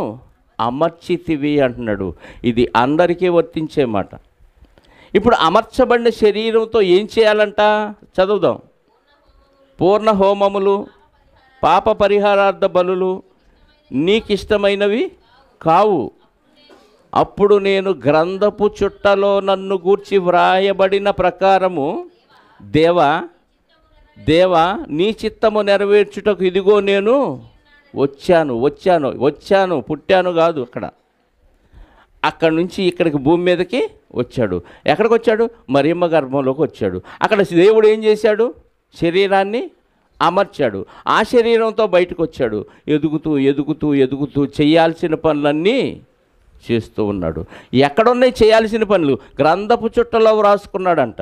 అమర్చితివి అంటున్నాడు. ఇది అందరికీ వర్తించే మాట. ఇప్పుడు అమర్చబడిన శరీరంతో ఏం చేయాలంట? చదువుదాం. పూర్ణ హోమములు, పాప పరిహారార్థ బలులు నీకిష్టమైనవి కావు. అప్పుడు నేను గ్రంథపు చుట్టలో నన్ను గూర్చి వ్రాయబడిన ప్రకారము దేవా నీ చిత్తము నెరవేర్చుటకు ఇదిగో నేను వచ్చాను పుట్టాను కాదు, అక్కడ నుంచి ఇక్కడికి భూమి మీదకి వచ్చాడు. ఎక్కడికి వచ్చాడు? మరియమ్మ గర్భంలోకి వచ్చాడు. అక్కడ దేవుడు ఏం చేశాడు? శరీరాన్ని అమర్చాడు. ఆ శరీరంతో బయటకు వచ్చాడు. ఎదుగుతూ చేయాల్సిన పనులన్నీ చేస్తూ ఉన్నాడు. ఎక్కడున్నాయి చేయాల్సిన పనులు? గ్రంథపు చుట్టలో వ్రాసుకున్నాడంట.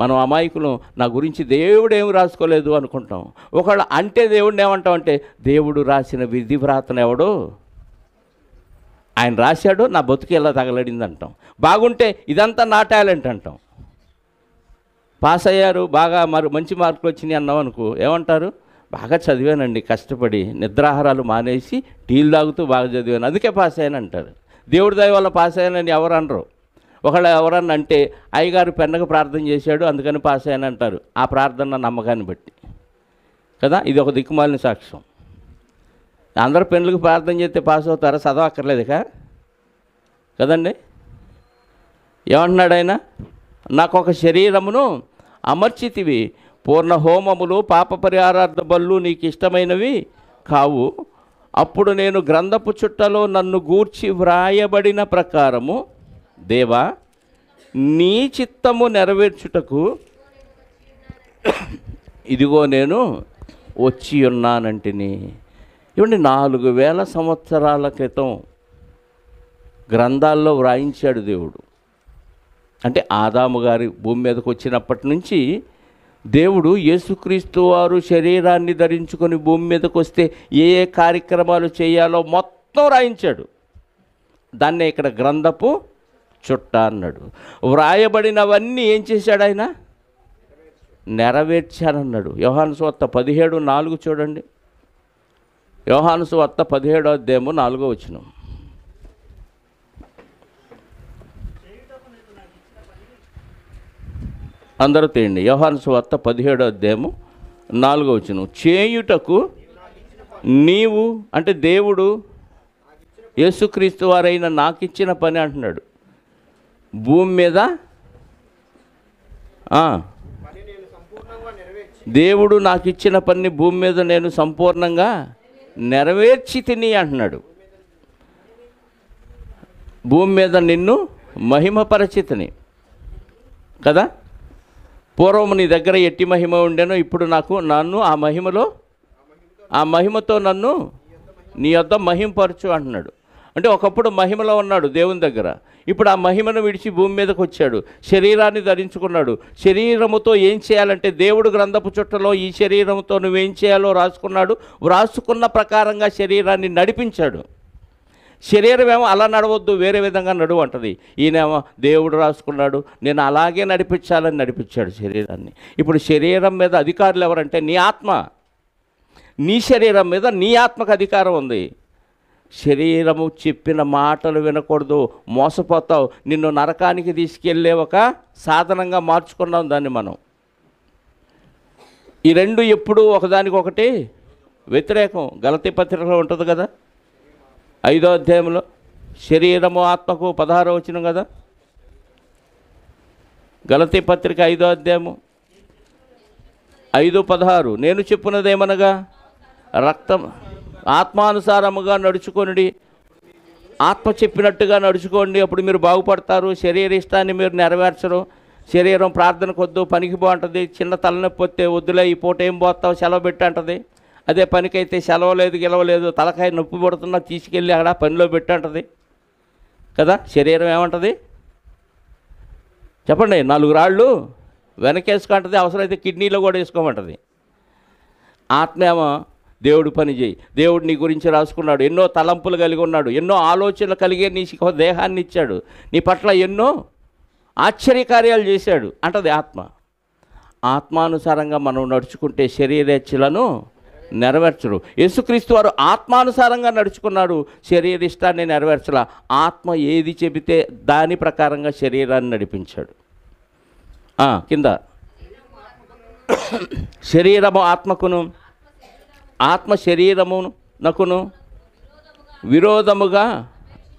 మనం అమాయకులు, నా గురించి దేవుడు ఏమి రాసుకోలేదు అనుకుంటాం. ఒకవేళ అంటే దేవుడిని ఏమంటామంటే, దేవుడు రాసిన విధి వ్రాతను ఎవడో ఆయన రాశాడు, నా బతుకు ఎలా తగలడింది అంటాం. బాగుంటే ఇదంతా నా టాలెంట్ అంటాం. పాస్ అయ్యారు, బాగా మంచి మార్కులు వచ్చినాయి అన్నాం అనుకో, ఏమంటారు? బాగా చదివానండి, కష్టపడి నిద్రాహారాలు మానేసి టీలు తాగుతూ బాగా చదివాను, అందుకే పాస్ అయ్యాను అంటారు. దేవుడి దయ వల్ల పాస్ అయ్యానని ఎవరు అనరు. ఒకళ్ళు ఎవరన్నా అంటే అయ్యగారు పెన్నకు ప్రార్థన చేశాడు అందుకని పాస్ అయ్యాను అంటారు. ఆ ప్రార్థన నమ్మకాన్ని బట్టి కదా. ఇది ఒక దిక్కుమాలిన సాక్ష్యం. అందరూ పెన్నులకు ప్రార్థన చేస్తే పాస్ అవుతారా? చదవక్కర్లేదు కదండి. ఏమంటున్నాడు ఆయన? నాకు ఒక శరీరమును అమర్చితివి, పూర్ణ హోమములు, పాప పరిహారార్థ బళ్ళు నీకు ఇష్టమైనవి కావు. అప్పుడు నేను గ్రంథపు చుట్టలో నన్ను గూర్చి వ్రాయబడిన ప్రకారము దేవా నీ చిత్తము నెరవేర్చుటకు ఇదిగో నేను వచ్చి ఉన్నానంటిని. ఇవన్నీ 4000 సంవత్సరాల క్రితం గ్రంథాల్లో వ్రాయించాడు దేవుడు. అంటే ఆదాము గారి భూమి మీదకి వచ్చినప్పటి నుంచి దేవుడు యేసుక్రీస్తు వారు శరీరాన్ని ధరించుకొని భూమి మీదకి వస్తే ఏ ఏ కార్యక్రమాలు చేయాలో మొత్తం రాయించాడు. దాన్నే ఇక్కడ గ్రంథపు చుట్ట అన్నాడు. వ్రాయబడినవన్నీ ఏం చేశాడు ఆయన? నెరవేర్చానన్నాడు. యోహాను సువార్త 17:4 చూడండి. యోహాను సువార్త 17వ అధ్యాయము 4వ వచనం. అందరూ తీయండి. యోహాను సువార్త 17వ అధ్యాయము 4వ వచనం. చేయుటకు నీవు అంటే దేవుడు యేసుక్రీస్తు వారైన నాకు ఇచ్చిన పని అంటున్నాడు. భూమి మీద దేవుడు నాకు ఇచ్చిన పని భూమి మీద నేను సంపూర్ణంగా నెరవేర్చి తిని అంటున్నాడు. భూమి మీద నిన్ను మహిమపరచితిని కదా. పూర్వం నీ దగ్గర ఎట్టి మహిమ ఉండేనో ఇప్పుడు నన్ను ఆ మహిమతో నన్ను నీ యొద్ద మహిమపరచు అంటున్నాడు. అంటే ఒకప్పుడు మహిమలో ఉన్నాడు దేవుని దగ్గర, ఇప్పుడు ఆ మహిమను విడిచి భూమి మీదకి వచ్చాడు, శరీరాన్ని ధరించుకున్నాడు. శరీరముతో ఏం చేయాలంటే దేవుడు గ్రంథపు చుట్టలో ఈ శరీరంతో నువ్వేం చేయాలో రాసుకున్నాడు. వ్రాసుకున్న ప్రకారంగా శరీరాన్ని నడిపించాడు. శరీరం ఏమో అలా నడవద్దు, వేరే విధంగా నడువు అంటది. ఈయనేమో దేవుడు రాసుకున్నాడు, నేను అలాగే నడిపించాలని నడిపించాడు శరీరాన్ని. ఇప్పుడు శరీరం మీద అధికారులు ఎవరంటే నీ ఆత్మ. నీ శరీరం మీద నీ ఆత్మకు అధికారం ఉంది. శరీరము చెప్పిన మాటలు వినకూడదు, మోసపోతావు. నిన్ను నరకానికి తీసుకెళ్ళే ఒక సాధనంగా మార్చుకున్నాం దాన్ని మనం. ఈ రెండు ఎప్పుడు ఒకదానికొకటి వ్యతిరేకం. గలతీ పత్రికలో ఉంటుంది కదా 5వ అధ్యాయంలో, శరీరము ఆత్మకు 16వ వచనం కదా. గలతీ పత్రిక 5వ అధ్యాయము 5:16. నేను చెప్పున్నదేమనగా రక్తం ఆత్మానుసారముగా నడుచుకోండి, ఆత్మ చెప్పినట్టుగా నడుచుకోండి, అప్పుడు మీరు బాగుపడతారు. శరీర ఇష్టాన్ని మీరు నెరవేర్చరు. శరీరం ప్రార్థనకు వద్దు, పనికి బాగుంటుంది. చిన్న తలనొప్పి వస్తే వద్దులే, ఈ పూట ఏం పోతావు, సెలవు పెట్టి అంటది. అదే పనికైతే సెలవు లేదు గెలవలేదు, తలకాయ నొప్పి పడుతున్నా తీసుకెళ్ళి అక్కడ పనిలో పెట్టి అంటది కదా. శరీరం ఏమంటుంది చెప్పండి? 4 రాళ్ళు వెనకేసుకుంటుంది, అవసరమైతే కిడ్నీలో కూడా వేసుకోమంటుంది. ఆత్మ ఏమో దేవుడు పని చేయి, దేవుడు నీ గురించి రాసుకున్నాడు, ఎన్నో తలంపులు కలిగి ఉన్నాడు, ఎన్నో ఆలోచనలు కలిగే నీ దేహాన్ని ఇచ్చాడు, నీ పట్ల ఎన్నో ఆశ్చర్యకార్యాలు చేశాడు అంటది ఆత్మ. ఆత్మానుసారంగా మనం నడుచుకుంటే శరీరేచ్ఛలను నెరవేర్చరు. యేసుక్రీస్తు వారు ఆత్మానుసారంగా నడుచుకున్నాడు, శరీర ఇష్టాన్ని నెరవేర్చలా. ఆత్మ ఏది చెబితే దాని ప్రకారంగా శరీరాన్ని నడిపించాడు. కింద శరీరము ఆత్మకును, ఆత్మ శరీరమునకును విరోధముగా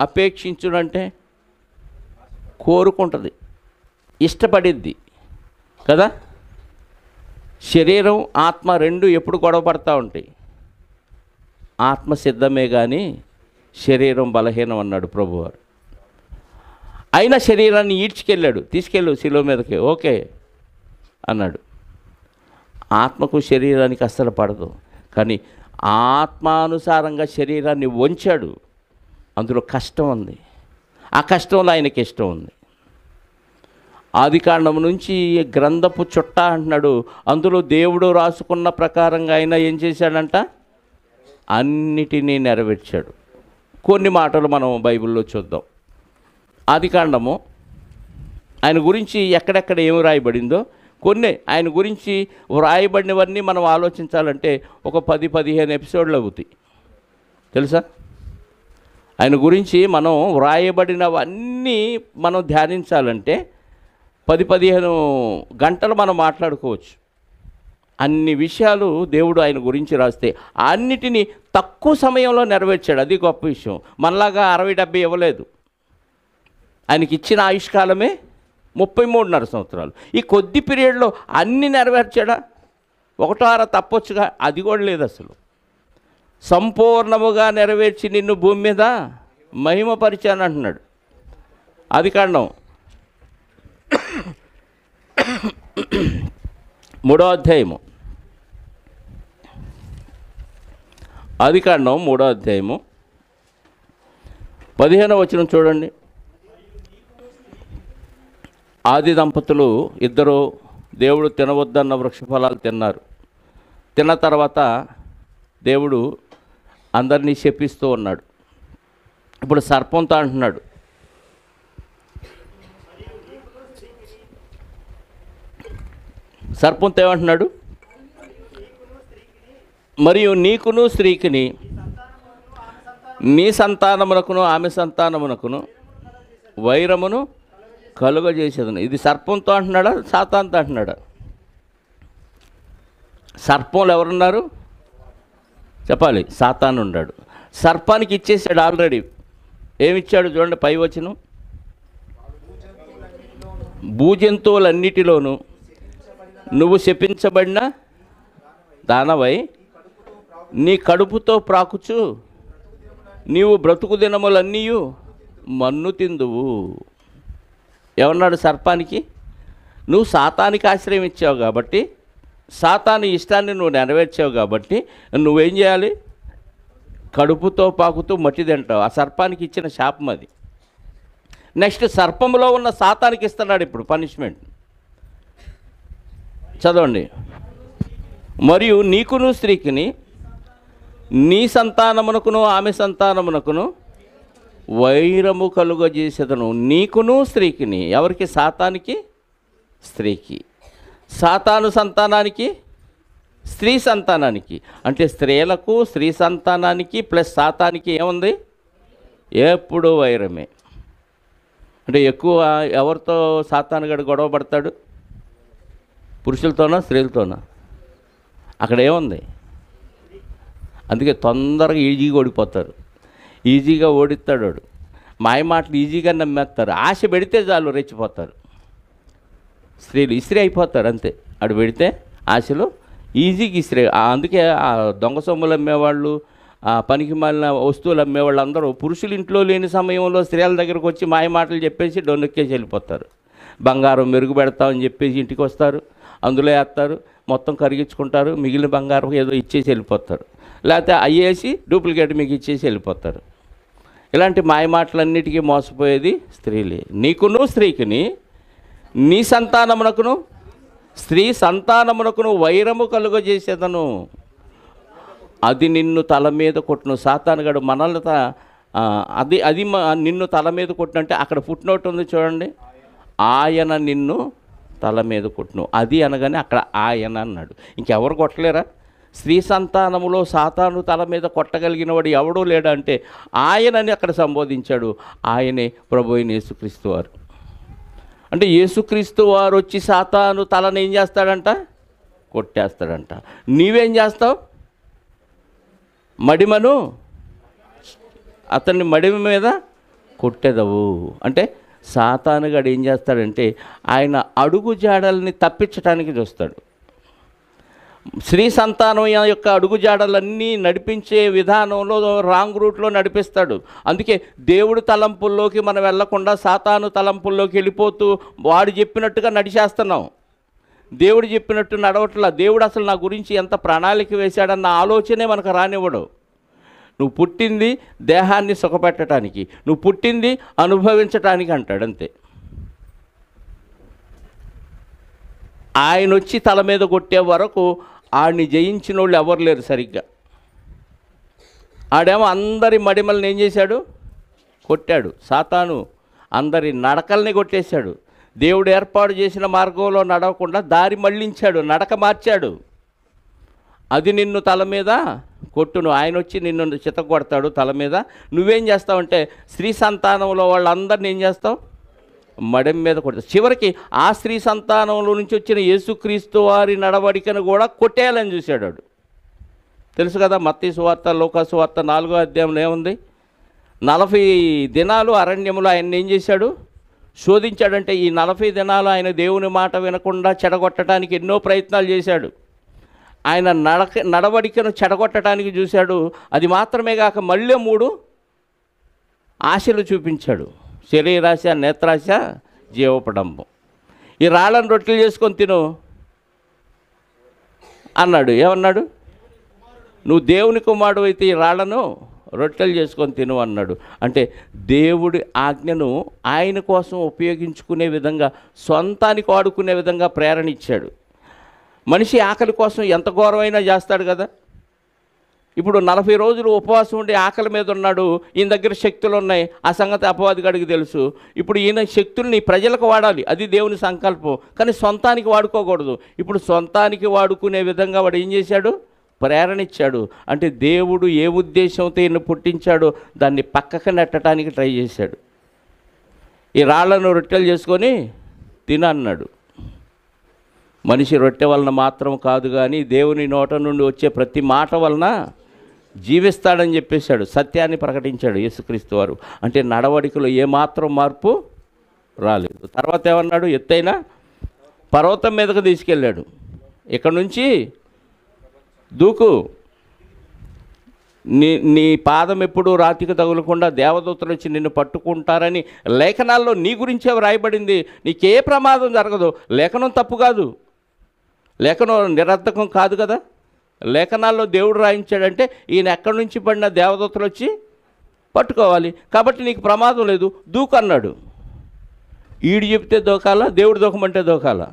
అపేక్షించుడంటే కోరుకుంటుంది, ఇష్టపడిద్ది కదా. శరీరం ఆత్మ రెండు ఎప్పుడు గొడవ పడతా ఉంటాయి. ఆత్మ సిద్ధమే కానీ శరీరం బలహీనం అన్నాడు ప్రభువారు. అయినా శరీరాన్ని ఈడ్చుకెళ్ళాడు, తీసుకెళ్ళు శిలువ మీదకి, ఓకే అన్నాడు. ఆత్మకు శరీరానికి అస్సలు పడదు, కానీ ఆత్మానుసారంగా శరీరాన్ని వంచాడు. అందులో కష్టం ఉంది, ఆ కష్టంలో ఆయనకి ఇష్టం ఉంది. ఆదికాండం నుంచి గ్రంథపు చుట్ట అంటున్నాడు, అందులో దేవుడు రాసుకున్న ప్రకారంగా ఆయన ఏం చేశాడంట? అన్నిటినీ నెరవేర్చాడు. కొన్ని మాటలు మనం బైబిల్లో చూద్దాం. ఆదికాండము ఆయన గురించి ఎక్కడెక్కడ ఏమి రాయబడిందో కొన్ని, ఆయన గురించి వ్రాయబడినవన్నీ మనం ఆలోచించాలంటే ఒక 10-15 ఎపిసోడ్లు అవుతాయి తెలుసా. ఆయన గురించి మనం వ్రాయబడినవన్నీ మనం ధ్యానించాలంటే 10-15 గంటలు మనం మాట్లాడుకోవచ్చు. అన్ని విషయాలు దేవుడు ఆయన గురించి రాస్తే అన్నిటినీ తక్కువ సమయంలో నెరవేర్చాడు. అది గొప్ప విషయం. మనలాగా 60-70 ఇవ్వలేదు. ఆయనకి ఇచ్చిన ఆయుష్కాలమే 33.5 సంవత్సరాలు. ఈ కొద్ది పీరియడ్లో అన్నీ నెరవేర్చాడా? 1-6 తప్పొచ్చుగా, అది కూడా లేదు అసలు. సంపూర్ణముగా నెరవేర్చి నిన్ను భూమి మీద మహిమపరిచాను అంటున్నాడు. ఆదికాండం 3వ అధ్యాయము, ఆదికాండం 3వ అధ్యాయము 15వ వచనం చూడండి. ఆది దంపతులు ఇద్దరు దేవుడు తినవద్దన్న వృక్షఫలాలు తిన్నారు. తిన్న తర్వాత దేవుడు అందరినీ శపిస్తూ ఉన్నాడు. ఇప్పుడు సర్పంతో అంటున్నాడు, సర్పంతో ఏమంటున్నాడు? మరియు నీకును స్త్రీకిని, నీ సంతానమునకును ఆమె సంతానమునకును వైరమును కలుగజేసేదను. ఇది సర్పంతో అంటున్నాడా, సాతానుతో అంటున్నాడా? సర్పంలో ఎవరున్నారు చెప్పాలి? సాతాను ఉన్నాడు. సర్పానికి ఇచ్చేసాడు ఆల్రెడీ. ఏమిచ్చాడు చూడండి, పై వచనం, భూజంతువులన్నిటిలోనూ నువ్వు శపించబడిన దానవై నీ కడుపుతో ప్రాకుచు నీవు బ్రతుకు దినములన్నీ మన్ను తిందువు. ఏమన్నాడు సర్పానికి? నువ్వు సాతానికి ఆశ్రయం ఇచ్చావు కాబట్టి, సాతాను ఇష్టాన్ని నువ్వు నెరవేర్చావు కాబట్టి నువ్వేం చేయాలి? కడుపుతో పాకుతూ మట్టి తింటావు. ఆ సర్పానికి ఇచ్చిన శాపం అది. నెక్స్ట్ సర్పంలో ఉన్న సాతానికి ఇస్తున్నాడు ఇప్పుడు పనిష్మెంట్. చదవండి. మరియు నీకును స్త్రీకిని, నీ సంతానమునకును ఆమె సంతానమునకును వైరము కలుగజేసేదను. నీకును స్త్రీకిని, ఎవరికి? సాతానికి, స్త్రీకి. సాతాను సంతానానికి, స్త్రీ సంతానానికి. అంటే స్త్రీలకు, స్త్రీ సంతానానికి ప్లస్ సాతానికి ఏముంది? ఎప్పుడు వైరమే. అంటే ఎక్కువ ఎవరితో సాతానుగాడు గొడవ పడతాడు? పురుషులతోనా స్త్రీలతోనా? అక్కడ ఏముంది? అందుకే తొందరగా ఈజీగా ఓడిపోతారు. ఈజీగా ఓడిస్తాడు వాడు. మాయ మాటలు ఈజీగా నమ్మేస్తారు. ఆశ పెడితే చాలు రెచ్చిపోతారు. స్త్రీలు ఇస్త్రీ అయిపోతారు అంతే. అడు పెడితే ఆశలు ఈజీగా ఇస్త్రీ. అందుకే ఆ దొంగ సొమ్ములు అమ్మేవాళ్ళు, ఆ పనికి మాలిన వస్తువులు అమ్మేవాళ్ళు అందరూ పురుషులు ఇంట్లో లేని సమయంలో స్త్రీల దగ్గరకు వచ్చి మాయ మాటలు చెప్పేసి డొన్నెక్కేసి వెళ్ళిపోతారు. బంగారం మెరుగు పెడతామని చెప్పేసి ఇంటికి వస్తారు, అందులో వేస్తారు, మొత్తం కరిగించుకుంటారు, మిగిలిన బంగారం ఏదో ఇచ్చేసి వెళ్ళిపోతారు. లేకపోతే అయ్యేసి డూప్లికేట్ మీకు ఇచ్చేసి వెళ్ళిపోతారు. ఇలాంటి మాయ మాటలన్నిటికీ మోసపోయేది స్త్రీలే. నీకును స్త్రీకిని, నీ సంతానమునకును స్త్రీ సంతానమునకును వైరము కలుగజేసేదను. అది నిన్ను తల మీద కొట్టును. సాతానుగాడు మనల్ని అది నిన్ను తల మీద కొట్టినంటే అక్కడ ఫుట్నోట్ ఉంది చూడండి. ఆయన నిన్ను తల మీద కొట్టును. అది అనగానే అక్కడ ఆయన అన్నాడు. ఇంకెవరు కొట్టలేరా? స్త్రీ సంతానములో సాతాను తల మీద కొట్టగలిగిన వాడు ఎవడూ లేడంటే ఆయనని అక్కడ సంబోధించాడు. ఆయనే ప్రభు అయిన యేసుక్రీస్తు వారు. అంటే యేసుక్రీస్తు వారు వచ్చి సాతాను తలను ఏం చేస్తాడంట? కొట్టేస్తాడంట. నీవేం చేస్తావు? మడిమను అతన్ని మడిమ మీద కొట్టేదవు. అంటే సాతానుగాడు ఏం చేస్తాడంటే ఆయన అడుగు జాడల్ని తప్పించడానికి చూస్తాడు. స్త్రీ సంతానం యొక్క అడుగుజాడలన్నీ నడిపించే విధానంలో రాంగ్ రూట్లో నడిపిస్తాడు. అందుకే దేవుడు తలంపుల్లోకి మనం వెళ్లకుండా సాతాను తలంపుల్లోకి వెళ్ళిపోతూ వాడు చెప్పినట్టుగా నడిచేస్తున్నాం. దేవుడు చెప్పినట్టు నడవట్లా. దేవుడు అసలు నా గురించి ఎంత ప్రణాళిక వేశాడన్న ఆలోచనే మనకు రానివ్వడు. నువ్వు పుట్టింది దేహాన్ని సుఖపెట్టడానికి, నువ్వు పుట్టింది అనుభవించటానికి అంటాడు అంతే. ఆయన వచ్చి తల మీద కొట్టే వరకు ఆడిని జయించిన వాళ్ళు ఎవరు లేరు సరిగ్గా. ఆడేమో అందరి మడిమల్ని ఏం చేశాడు? కొట్టాడు. సాతాను అందరి నడకల్ని కొట్టేశాడు. దేవుడు ఏర్పాటు చేసిన మార్గంలో నడవకుండా దారి మళ్ళించాడు, నడక మార్చాడు. అది నిన్ను తల మీద కొట్టును. ఆయన వచ్చి నిన్ను చితగొడతాడు తల మీద. నువ్వేం చేస్తావంటే స్త్రీ సంతానంలో వాళ్ళందరినీ ఏం చేస్తావు? మడెం మీద కొడతాడు. చివరికి ఆ స్త్రీ సంతానంలో నుంచి వచ్చిన యేసుక్రీస్తు వారి నడవడికను కూడా కొట్టేయాలని చూశాడు. తెలుసు కదా, మత్తయి సువార్త, లూకా సువార్త 4వ అధ్యాయంలో ఏముంది? 40 దినాలు అరణ్యములో ఆయన ఏం చేశాడు? శోధించాడంటే ఈ 40 దినాలు ఆయన దేవుని మాట వినకుండా చెడగొట్టడానికి ఎన్నో ప్రయత్నాలు చేశాడు. ఆయన నడవడికను చెడగొట్టడానికి చూశాడు. అది మాత్రమే కాక మళ్ళీ 3 ఆశలు చూపించాడు. శరీరాశ, నేత్రాశ, జీవపడంబం. ఈ రాళ్ళను రొట్టెలు చేసుకొని తిను అన్నాడు. ఏమన్నాడు? నువ్వు దేవుని కుమారుడు అయితే ఈ రాళ్లను రొట్టెలు చేసుకొని తిను అన్నాడు. అంటే దేవుడి ఆజ్ఞను ఆయన కోసం ఉపయోగించుకునే విధంగా, సొంతానికి వాడుకునే విధంగా ప్రేరణ ఇచ్చాడు. మనిషి ఆకలి కోసం ఎంత ఘోరమైనా చేస్తాడు కదా. ఇప్పుడు 40 రోజులు ఉపవాసం ఉండి ఆకలి మీద ఉన్నాడు, ఈయన దగ్గర శక్తులు ఉన్నాయి, ఆ సంగతి అపవాదిగాడికి తెలుసు. ఇప్పుడు ఈయన శక్తుల్ని ప్రజలకు వాడాలి, అది దేవుని సంకల్పం, కానీ సొంతానికి వాడుకోకూడదు. ఇప్పుడు సొంతానికి వాడుకునే విధంగా వాడు ఏం చేశాడు? ప్రేరణ ఇచ్చాడు. అంటే దేవుడు ఏ ఉద్దేశంతో ఈయన పుట్టించాడో దాన్ని పక్కకు నెట్టడానికి ట్రై చేశాడు. ఈ రాళ్లను రొట్టెలు చేసుకొని తినన్నాడు. మనిషి రొట్టె వలన మాత్రం కాదు కానీ దేవుని నోట నుండి వచ్చే ప్రతి మాట వలన జీవిస్తాడని చెప్పేశాడు. సత్యాన్ని ప్రకటించాడు యేసుక్రీస్తు వారు. అంటే నడవడికలో ఏమాత్రం మార్పు రాలేదు. తర్వాత ఏమన్నాడు? ఎత్తైన పర్వతం మీదకు తీసుకెళ్ళాడు. ఇక్కడ నుంచి దూకు, నీ పాదం ఎప్పుడు రాతికి తగులకుండా దేవదూతలు వచ్చి నిన్ను పట్టుకుంటారని లేఖనాల్లో నీ గురించే వ్రాయబడింది. నీకే ప్రమాదం జరగదు. లేఖనం తప్పు కాదు, లేఖనం నిరర్థకం కాదు కదా. లేఖనాల్లో దేవుడు రాయించాడంటే ఈయన ఎక్కడి నుంచి పడిన దేవదూతలు వచ్చి పట్టుకోవాలి, కాబట్టి నీకు ప్రమాదం లేదు, దూకు అన్నాడు. ఈడు చెప్తే దూకాలా, దేవుడు దూకమంటే దూకాలా?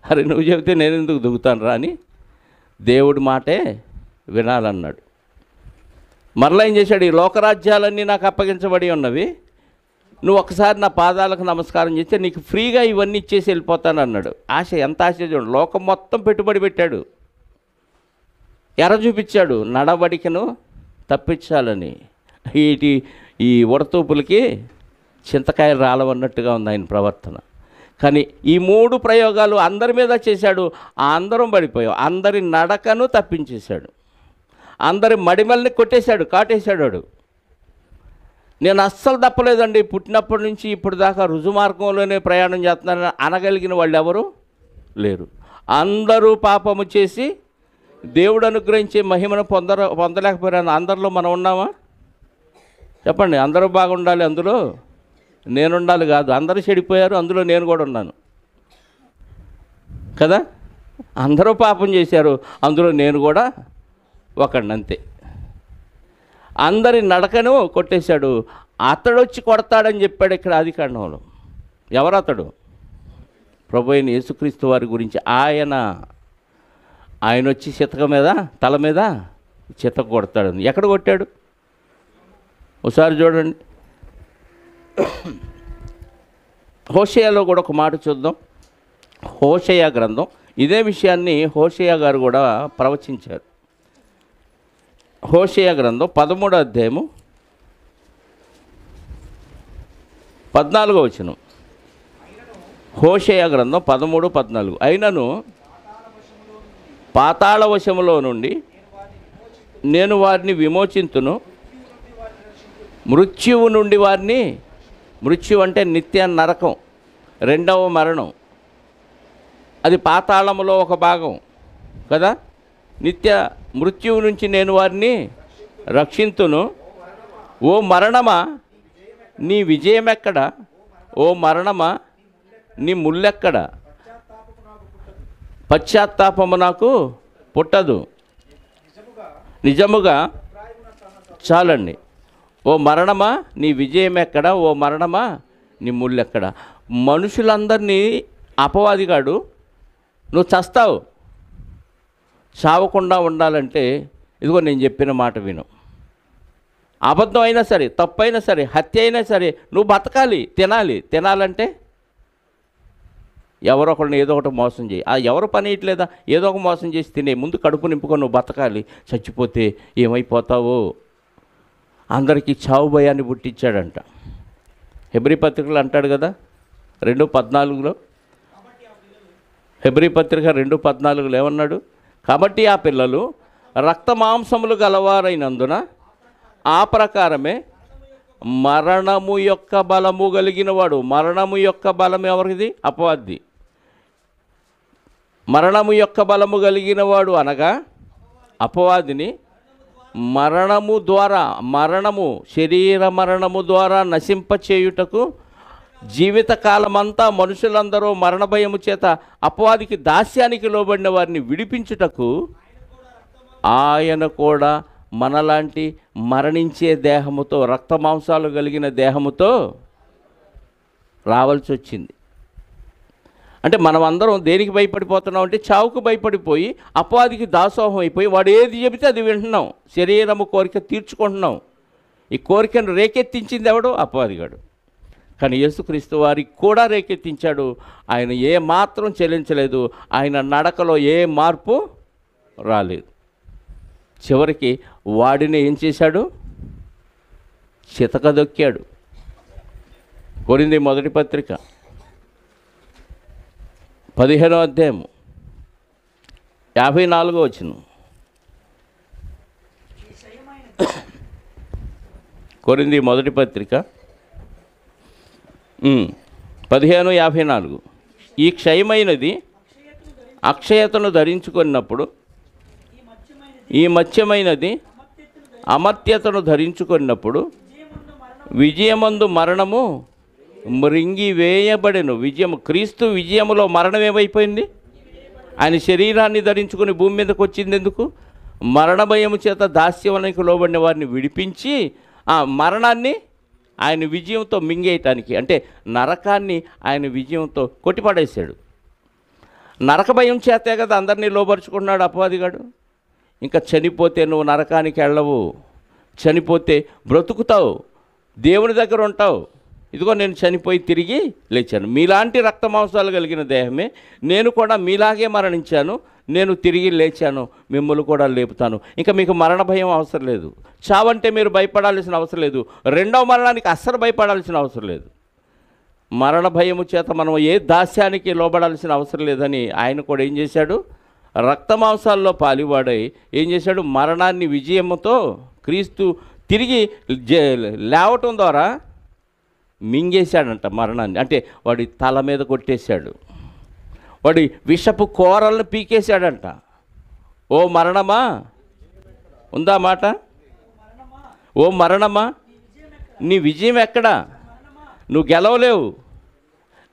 అరే నువ్వు చెబితే నేను ఎందుకు దూకుతాను రా అని దేవుడి మాటే వినాలన్నాడు. మరలా ఏం చేశాడు? ఈ లోకరాజ్యాలన్నీ నాకు అప్పగించబడి ఉన్నవి, నువ్వు ఒకసారి నా పాదాలకు నమస్కారం చేస్తే నీకు ఫ్రీగా ఇవన్నీ ఇచ్చేసి వెళ్ళిపోతాను అన్నాడు. ఆశ, ఎంత ఆశ చూడండి. లోకం మొత్తం పెట్టుబడి పెట్టాడు, ఎర చూపించాడు, నడవడికను తప్పించాలని. ఈ ఉడతూపులకి చింతకాయలు రాలవన్నట్టుగా ఉంది ఆయన ప్రవర్తన. కానీ ఈ 3 ప్రయోగాలు అందరి మీద చేశాడు. అందరం పడిపోయాం. అందరి నడకను తప్పించేశాడు, అందరి మడిమల్ని కొట్టేశాడు, కాటేశాడు. నేను అస్సలు తప్పలేదండి, పుట్టినప్పటి నుంచి ఇప్పుడు దాకా రుజుమార్గంలోనే ప్రయాణం చేస్తున్నానని అనగలిగిన వాళ్ళు ఎవరు లేరు. అందరూ పాపము చేసి దేవుడు అనుగ్రహించే మహిమను పొందలేకపోయాను. అందరిలో మనం ఉన్నామా? చెప్పండి. అందరూ బాగుండాలి, అందులో నేనుండాలి కాదు. అందరూ చెడిపోయారు, అందులో నేను కూడా ఉన్నాను కదా. అందరూ పాపం చేశారు, అందులో నేను కూడా ఒకడిని, అంతే. అందరి నడకను కొట్టేశాడు. అతడు వచ్చి కొడతాడని చెప్పాడు ఇక్కడ ఆదికాండంలో. ఎవరు అతడు? ప్రభు అయిన యేసుక్రీస్తు వారి గురించి. ఆయన వచ్చి చితక మీద, తల మీద చితక కొడతాడని. ఎక్కడ కొట్టాడు? ఒకసారి చూడండి. హోషేయలో కూడా ఒక మాట చూద్దాం. హోషేయ గ్రంథం, ఇదే విషయాన్ని హోషేయ గారు కూడా ప్రవచించారు. హోషేయ గ్రంథం 13వ అధ్యాయము 14వ వచనం. హోషేయ గ్రంథం 13:14. అయినను పాతాళ వశములో నుండి నేను వారిని విమోచింతును, మృత్యువు నుండి వారిని, మృత్యు అంటే నిత్య నరకం, రెండవ మరణం, అది పాతాళములో ఒక భాగం కదా. నిత్య మృత్యువు నుంచి నేను వారిని రక్షింతును. ఓ మరణమా నీ విజయం ఎక్కడ? ఓ మరణమా నీ ముల్లెక్కడ? పశ్చాత్తాపము నాకు పుట్టదు. నిజముగా చాలండి. ఓ మరణమా నీ విజయం ఎక్కడ? ఓ మరణమా నీ ముల్లెక్కడ? మనుషులందరినీ అపవాదిగాడు నువ్వు చస్తావు, చావకుండా ఉండాలంటే ఇదిగో నేను చెప్పిన మాట విను. అబద్ధం అయినా సరే, తప్పైనా సరే, హత్య అయినా సరే నువ్వు బతకాలి, తినాలంటే ఎవరో ఒకరిని ఏదో ఒకటి మోసం చేయి. ఆ ఎవరు పని ఇట్లేదా, ఏదో ఒక మోసం చేసి తినే ముందు కడుపు నింపుకొని నువ్వు బతకాలి. చచ్చిపోతే ఏమైపోతావో. అందరికీ చావు భయాన్ని పుట్టించాడంట. హెబ్రీ పత్రికలు అంటాడు కదా 2:14లో, హెబ్రీ పత్రిక 2:14 ఏమన్నాడు? కాబట్టి ఆ పిల్లలు రక్త మాంసములు గలవారైనందున ఆ ప్రకారమే మరణము యొక్క బలము కలిగిన వాడు. మరణము యొక్క బలం ఎవరిది? అపవాది. మరణము యొక్క బలము కలిగిన వాడు అనగా అపవాదిని శరీర మరణము ద్వారా నశింపచేయుటకు జీవితకాలమంతా మనుషులందరూ మరణ భయము చేత అపవాదికి దాస్యానికి లోబడిన వారిని విడిపించుటకు ఆయన కూడా మనలాంటి మరణించే దేహముతో, రక్త మాంసాలు కలిగిన దేహముతో రావాల్సి వచ్చింది. అంటే మనం అందరం దేనికి భయపడిపోతున్నాం అంటే చావుకు భయపడిపోయి అపవాదికి దాసోహం అయిపోయి వాడు ఏది చెబితే అది వింటున్నాం, శరీరము కోరిక తీర్చుకుంటున్నాం. ఈ కోరికను రేకెత్తించింది ఎవడు? అపవాదిగాడు. కానీ యేసుక్రీస్తు వారికి కూడా రేకెత్తించాడు. ఆయన ఏ మాత్రం చెల్లించలేదు, ఆయన నడకలో ఏ మార్పు రాలేదు. చివరికి వాడిని ఏం చేశాడు? చితకదొక్కాడు. కొరింథీ మొదటి పత్రిక 15వ అధ్యాయము 54వ వచనం. కొరింథీ మొదటి పత్రిక 15:54. ఈ క్షయమైనది అక్షయతను ధరించుకున్నప్పుడు, ఈ మత్స్యమైనది అమర్త్యతను ధరించుకున్నప్పుడు విజయమందు మరణము మృంగి వేయబడెను. విజయము, క్రీస్తు విజయములో మరణం ఏమైపోయింది? ఆయన శరీరాన్ని ధరించుకుని భూమి మీదకి వచ్చింది ఎందుకు? మరణ భయము చేత దాస్యవనికి లోబడిన వారిని విడిపించి ఆ మరణాన్ని ఆయన విజయంతో మింగేయటానికి, అంటే నరకాన్ని ఆయన విజయంతో కొట్టిపడేశాడు. నరక భయం చేతే కదా అందరినీ లోపరుచుకున్నాడు అపవాదిగాడు. ఇంకా చనిపోతే నువ్వు నరకానికి వెళ్ళవు, చనిపోతే బ్రతుకుతావు, దేవుని దగ్గర ఉంటావు. ఇదిగో నేను చనిపోయి తిరిగి లేచాను, మీలాంటి రక్త మాంసాలు కలిగిన దేహమే, నేను కూడా మీలాగే మరణించాను, నేను తిరిగి లేచాను, మిమ్మల్ని కూడా లేపుతాను. ఇంకా మీకు మరణ భయం అవసరం లేదు. చావంటే మీరు భయపడాల్సిన అవసరం లేదు. రెండవ మరణానికి అస్సలు భయపడాల్సిన అవసరం లేదు. మరణ భయము చేత మనం ఏ దాస్యానికి లోబడాల్సిన అవసరం లేదని ఆయన కూడా ఏం చేశాడు? రక్త మాంసాల్లో పాలివాడై ఏం చేశాడు? మరణాన్ని విజయముతో క్రీస్తు తిరిగి లేవటం ద్వారా మింగేశాడంట మరణాన్ని. అంటే వాడి తల మీద కొట్టేశాడు, వాడి విషపు కోరలను పీకేశాడంట. ఓ మరణమా, ఉందా మాట? ఓ మరణమా, నీ విజయం ఎక్కడా? నువ్వు గెలవలేవు.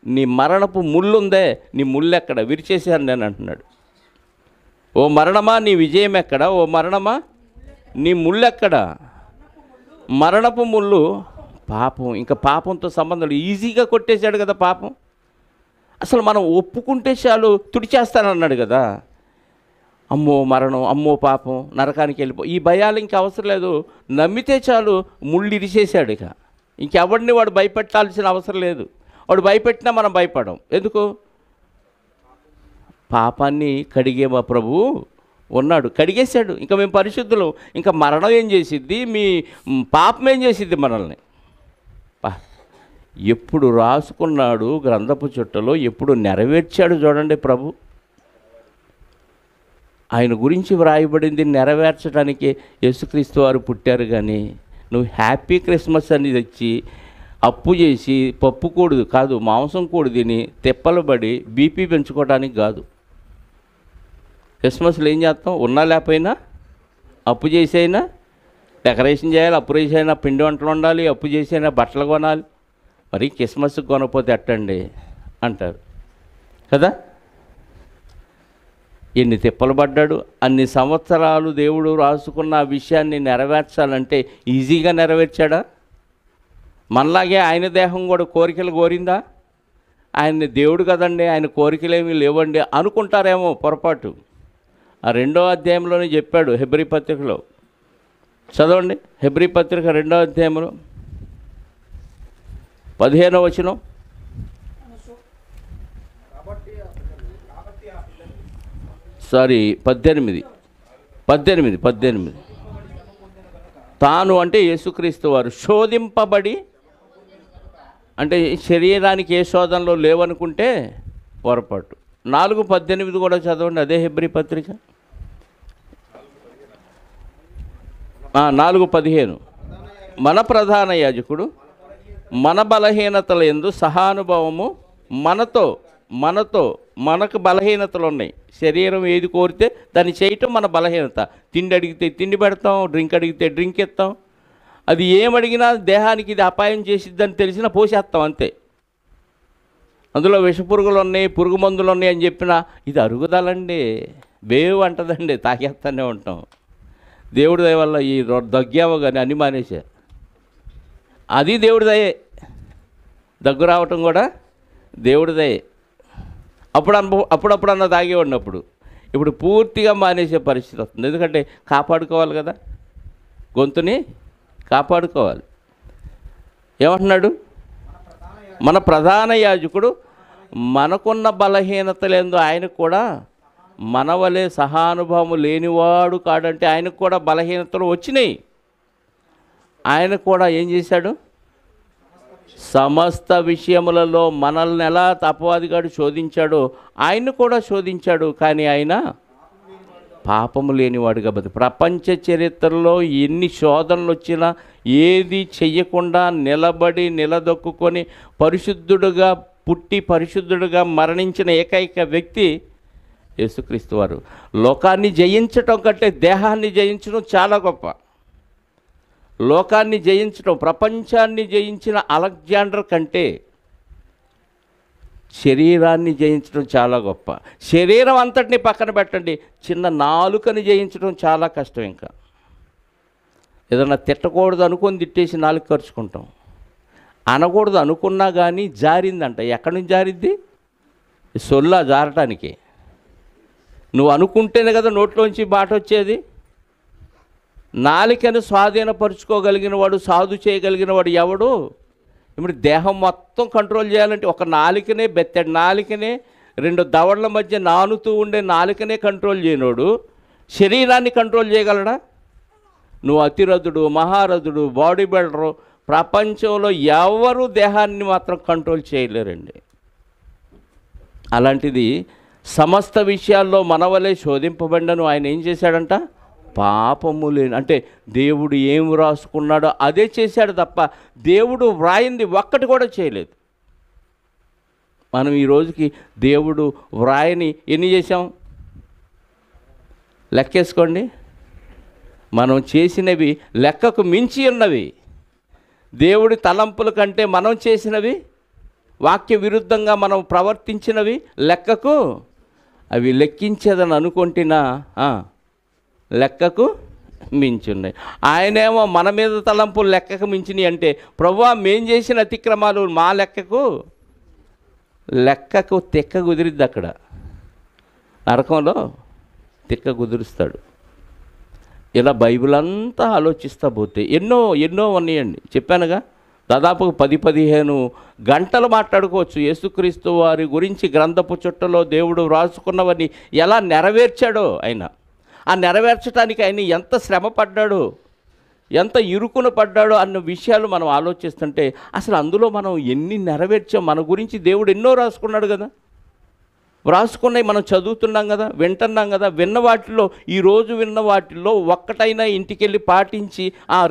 నీ మరణపు ముళ్ళుందే, నీ ముళ్ళు ఎక్కడ? విరిచేశాను నేను అంటున్నాడు. ఓ మరణమా, నీ విజయం ఎక్కడ? ఓ మరణమా, నీ ముళ్ళు ఎక్కడ? మరణపు ముళ్ళు పాపం. ఇంకా పాపంతో సంబంధం ఈజీగా కొట్టేశాడు కదా పాపం. అసలు మనం ఒప్పుకుంటే చాలు తుడిచేస్తానన్నాడు కదా. అమ్మో మరణం, అమ్మో పాపం, నరకానికి వెళ్ళిపో, ఈ భయాలు ఇంకా అవసరం లేదు. నమ్మితే చాలు ముళ్ళు ఇరిచేశాడు. ఇక ఇంకెవడిని వాడు భయపెట్టాల్సిన అవసరం లేదు. వాడు భయపెట్టినా మనం భయపడం. ఎందుకు? పాపాన్ని కడిగే మా ప్రభువు ఉన్నాడు, కడిగేశాడు. ఇంకా మేము పరిశుద్ధులు. ఇంకా మరణం ఏం చేసిద్ది? మీ పాపం ఏం చేసిద్ది మనల్ని? ఎప్పుడు రాసుకున్నాడు గ్రంథపు చుట్టలో, ఎప్పుడు నెరవేర్చాడు చూడండి ప్రభు. ఆయన గురించి వ్రాయబడింది నెరవేర్చడానికి యేసుక్రీస్తు వారు పుట్టారు. కానీ నువ్వు హ్యాపీ క్రిస్మస్ అని తెచ్చి అప్పు చేసి పప్పు కూడు కాదు, మాంసం కూడు తిని తిప్పలు పడి బీపీ పెంచుకోవడానికి కాదు. క్రిస్మస్లో ఏం చేస్తాం? ఉన్నా లేకపోయినా అప్పు చేసైనా డెకరేషన్ చేయాలి, అప్పు చేసైనా పిండి వంటలు ఉండాలి, అప్పు చేసైనా బట్టలు కొనాలి. మరి క్రిస్మస్కి కొనకపోతే ఎట్టండి అంటారు కదా. ఎన్ని తిప్పలు పడ్డాడు. అన్ని సంవత్సరాలు దేవుడు రాసుకున్న ఆ విషయాన్ని నెరవేర్చాలంటే ఈజీగా నెరవేర్చాడా? మనలాగే ఆయన దేహం కూడా కోరికలు కోరిందా? ఆయన్ని దేవుడు కదండి, ఆయన కోరికలేమీ లేవండి అనుకుంటారేమో పొరపాటు. ఆ 2వ అధ్యాయంలోనే చెప్పాడు హెబ్రీ పత్రికలో. చదవండి, హెబ్రీ పత్రిక 2వ అధ్యాయంలో 15వ వచనం. సారీ 18. తాను అంటే యేసుక్రీస్తు వారు శోధింపబడి, అంటే శరీరానికి ఏ శోధనలో లేవనుకుంటే పొరపాటు. 4:18 కూడా చదవండి, అదే హెబ్రీ పత్రిక 4:15. మన ప్రధాన యాజకుడు మన బలహీనతల యందు సహానుభవము మనకు బలహీనతలు ఉన్నాయి. శరీరం ఏది కోరితే దాన్ని చేయటం మన బలహీనత. తిండి అడిగితే తిండి పెడతాం, డ్రింక్ అడిగితే డ్రింక్ ఇస్తాం. అది ఏమడిగినా దేహానికి ఇది అపాయం చేసిద్దని తెలిసినా పోసేస్తాం అంతే. అందులో విషపురుగులు ఉన్నాయి, పురుగు మందులు ఉన్నాయి అని చెప్పినా ఇది అరుగుదలండి, బేవు అంటదండి, తాగేస్తూనే ఉంటాం. దేవుడి దయ వల్ల ఈ దగ్గామో కానీ అన్నీ మానేసా. అది దేవుడి దయే. దగ్గు రావటం కూడా దేవుడి దయే. అప్పుడప్పుడు అన్న తాగే ఉన్నప్పుడు ఇప్పుడు పూర్తిగా మానేసే పరిస్థితి వస్తుంది. ఎందుకంటే కాపాడుకోవాలి కదా, గొంతుని కాపాడుకోవాలి. ఏమంటున్నాడు? మన ప్రధాన యాజకుడు మనకున్న బలహీనతలేందో ఆయనకు కూడా మన వలె సహానుభావం లేనివాడు కాడంటే ఆయనకు కూడా బలహీనతలు వచ్చినాయి. ఆయన కూడా ఏం చేశాడు? సమస్త విషయములలో మనల్ని ఎలా అపవాదిగాడు శోధించాడో ఆయన కూడా శోధించాడు. కానీ ఆయన పాపము లేనివాడు కాబట్టి ప్రపంచ చరిత్రలో ఎన్ని శోధనలు వచ్చినా ఏది చెయ్యకుండా నిలబడి నిలదొక్కుని పరిశుద్ధుడుగా పుట్టి పరిశుద్ధుడుగా మరణించిన ఏకైక వ్యక్తి యేసుక్రీస్తు వారు. లోకాన్ని జయించటం కంటే దేహాన్ని జయించడం చాలా గొప్ప. లోకాన్ని జయించడం, ప్రపంచాన్ని జయించిన అలెగ్జాండర్ కంటే శరీరాన్ని జయించడం చాలా గొప్ప. శరీరం అంతటిని పక్కన పెట్టండి, చిన్న నాలుకని జయించడం చాలా కష్టం. ఇంకా ఏదన్నా తిట్టకూడదు అనుకొని తిట్టేసి నాలుక ఖర్చుకుంటాం. అనకూడదు అనుకున్నా కానీ జారిందంట. ఎక్కడి నుంచి జారిద్ది? సొల్లా జారటానికి. నువ్వు అనుకుంటేనే కదా నోట్లోంచి మాట వచ్చేది. నాలికను స్వాధీనపరుచుకోగలిగిన వాడు, సాధు చేయగలిగిన వాడు ఎవడు? ఇప్పుడు దేహం మొత్తం కంట్రోల్ చేయాలంటే ఒక నాలికనే, బెత్తడి నాలికనే, రెండు దవడల మధ్య నానుతూ ఉండే నాలికనే కంట్రోల్ చేయనోడు శరీరాన్ని కంట్రోల్ చేయగలడా? నువ్వు అతిరథుడు, మహారథుడు, బాడీ బిల్డరు, ప్రపంచంలో ఎవరు దేహాన్ని మాత్రం కంట్రోల్ చేయలేరండి. అలాంటిది సమస్త విషయాల్లో మనవలే శోధింపబడినను ఆయన ఏం చేశాడంట? పాపము లేని, అంటే దేవుడు ఏం వ్రాసుకున్నాడో అదే చేశాడు తప్ప దేవుడు వ్రాయింది ఒక్కటి కూడా చేయలేదు. మనం ఈ రోజుకి దేవుడు వ్రాయని ఎన్ని చేసాం లెక్కేసుకోండి. మనం చేసినవి లెక్కకు మించి ఉన్నవి. దేవుడి తలంపుల కంటే మనం చేసినవి, వాక్య విరుద్ధంగా మనం ప్రవర్తించినవి లెక్కకు అవి లెక్కించేదని అనుకుంటున్నా లెక్కకు మించి ఉన్నాయి. ఆయనేమో మన మీద తలంపులు లెక్కకు మించినవి అంటే, ప్రభువా మేం చేసిన అతిక్రమాలు మా లెక్కకు తిక్క కుదిరిద్ది. అక్కడ నరకంలో తిక్క కుదురుస్తాడు. ఇలా బైబిల్ అంతా ఆలోచిస్తూ పోతే ఎన్నో ఉన్నాయండి. చెప్పానుగా, దాదాపు 10-15 గంటలు మాట్లాడుకోవచ్చు యేసుక్రీస్తు వారి గురించి. గ్రంథపు చుట్టలో దేవుడు వ్రాసుకున్నవన్నీ ఎలా నెరవేర్చాడో ఆయన, ఆ నెరవేర్చడానికి ఆయన ఎంత శ్రమ పడ్డాడో, ఎంత ఇరుకున పడ్డాడో అన్న విషయాలు మనం ఆలోచిస్తుంటే అసలు అందులో మనం ఎన్ని నెరవేర్చాం. మన గురించి దేవుడు ఎన్నో రాసుకున్నాడు కదా. వ్రాసుకున్నవి మనం చదువుతున్నాం కదా, వింటున్నాం కదా. ఈరోజు విన్న వాటిల్లో ఒక్కటైనా ఇంటికెళ్ళి పాటించి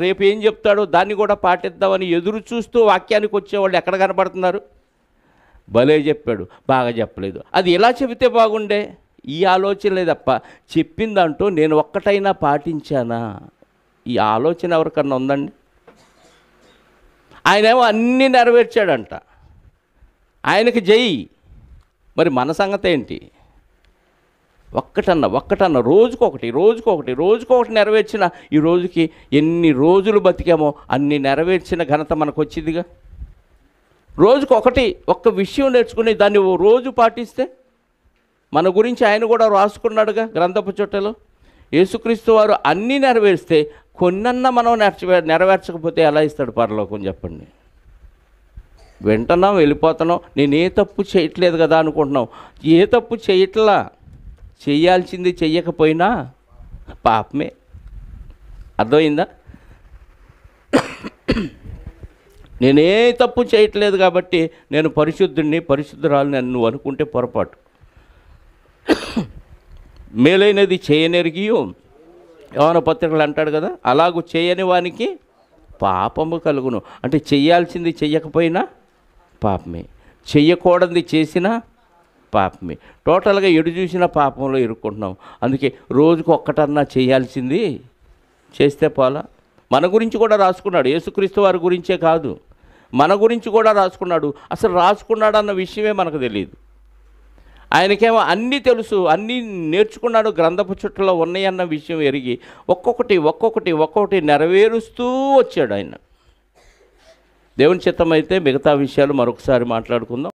రేపు ఏం చెప్తాడో దాన్ని కూడా పాటిద్దామని ఎదురు చూస్తూ వాక్యానికి వచ్చేవాళ్ళు ఎక్కడ కనపడుతున్నారు? భలే చెప్పాడు, బాగా చెప్పలేదు, అది ఎలా చెబితే బాగుండే, ఈ ఆలోచనలే తప్ప చెప్పిందంటూ నేను ఒక్కటైనా పాటించానా? ఈ ఆలోచన ఎవరికన్నా ఉందండి? ఆయనేమో అన్నీ నెరవేర్చాడంట, ఆయనకి జై. మరి మన సంగతి ఏంటి? ఒక్కటన్నా రోజుకొకటి నెరవేర్చిన ఈ రోజుకి ఎన్ని రోజులు బతికామో అన్ని నెరవేర్చిన ఘనత మనకు వచ్చిందిగా. రోజుకొకటి ఒక్క విషయం నేర్చుకుని దాన్ని రోజు పాటిస్తే మన గురించి ఆయన కూడా రాసుకున్నాడుగా గ్రంథపు చుట్టలో. యేసుక్రీస్తు వారు అన్నీ నెరవేరిస్తే కొన్నన్నా మనం నెరవేర్చకపోతే ఎలా ఇస్తాడు పరలోకం చెప్పండి? వింటున్నాం, వెళ్ళిపోతున్నాం, నేను ఏ తప్పు చేయట్లేదు కదా అనుకుంటున్నాం. ఏ తప్పు చేయట్లా, చేయాల్సింది చెయ్యకపోయినా పాపమే. అర్థమైందా? నేనే తప్పు చేయట్లేదు కాబట్టి నేను పరిశుద్ధురాలని నువ్వు అనుకుంటే పొరపాటు. మేలైనది చేయనెరిగియు, యోహాను పత్రికలు అంటాడు కదా, అలాగూ చేయని వానికి పాపము కలుగును. అంటే చెయ్యాల్సింది చెయ్యకపోయినా పాపమే, చెయ్యకూడనిది చేసినా పాపమే. టోటల్గా ఎడు చూసినా పాపంలో ఇరుక్కుంటున్నాం. అందుకే రోజుకు ఒక్కటన్నా చేయాల్సింది చేస్తే పోలా. మన గురించి కూడా రాసుకున్నాడు, యేసుక్రీస్తు వారి గురించే కాదు మన గురించి కూడా రాసుకున్నాడు. అసలు రాసుకున్నాడు అన్న విషయమే మనకు తెలియదు. ఆయనకేమో అన్నీ తెలుసు, అన్నీ నేర్చుకున్నాడు, గ్రంథపు చుట్టలో ఉన్నాయన్న విషయం ఎరిగి ఒక్కొక్కటి నెరవేరుస్తూ వచ్చాడు ఆయన. దేవుని చిత్తమైతే మిగతా విషయాలు మరొకసారి మాట్లాడుకుందాం.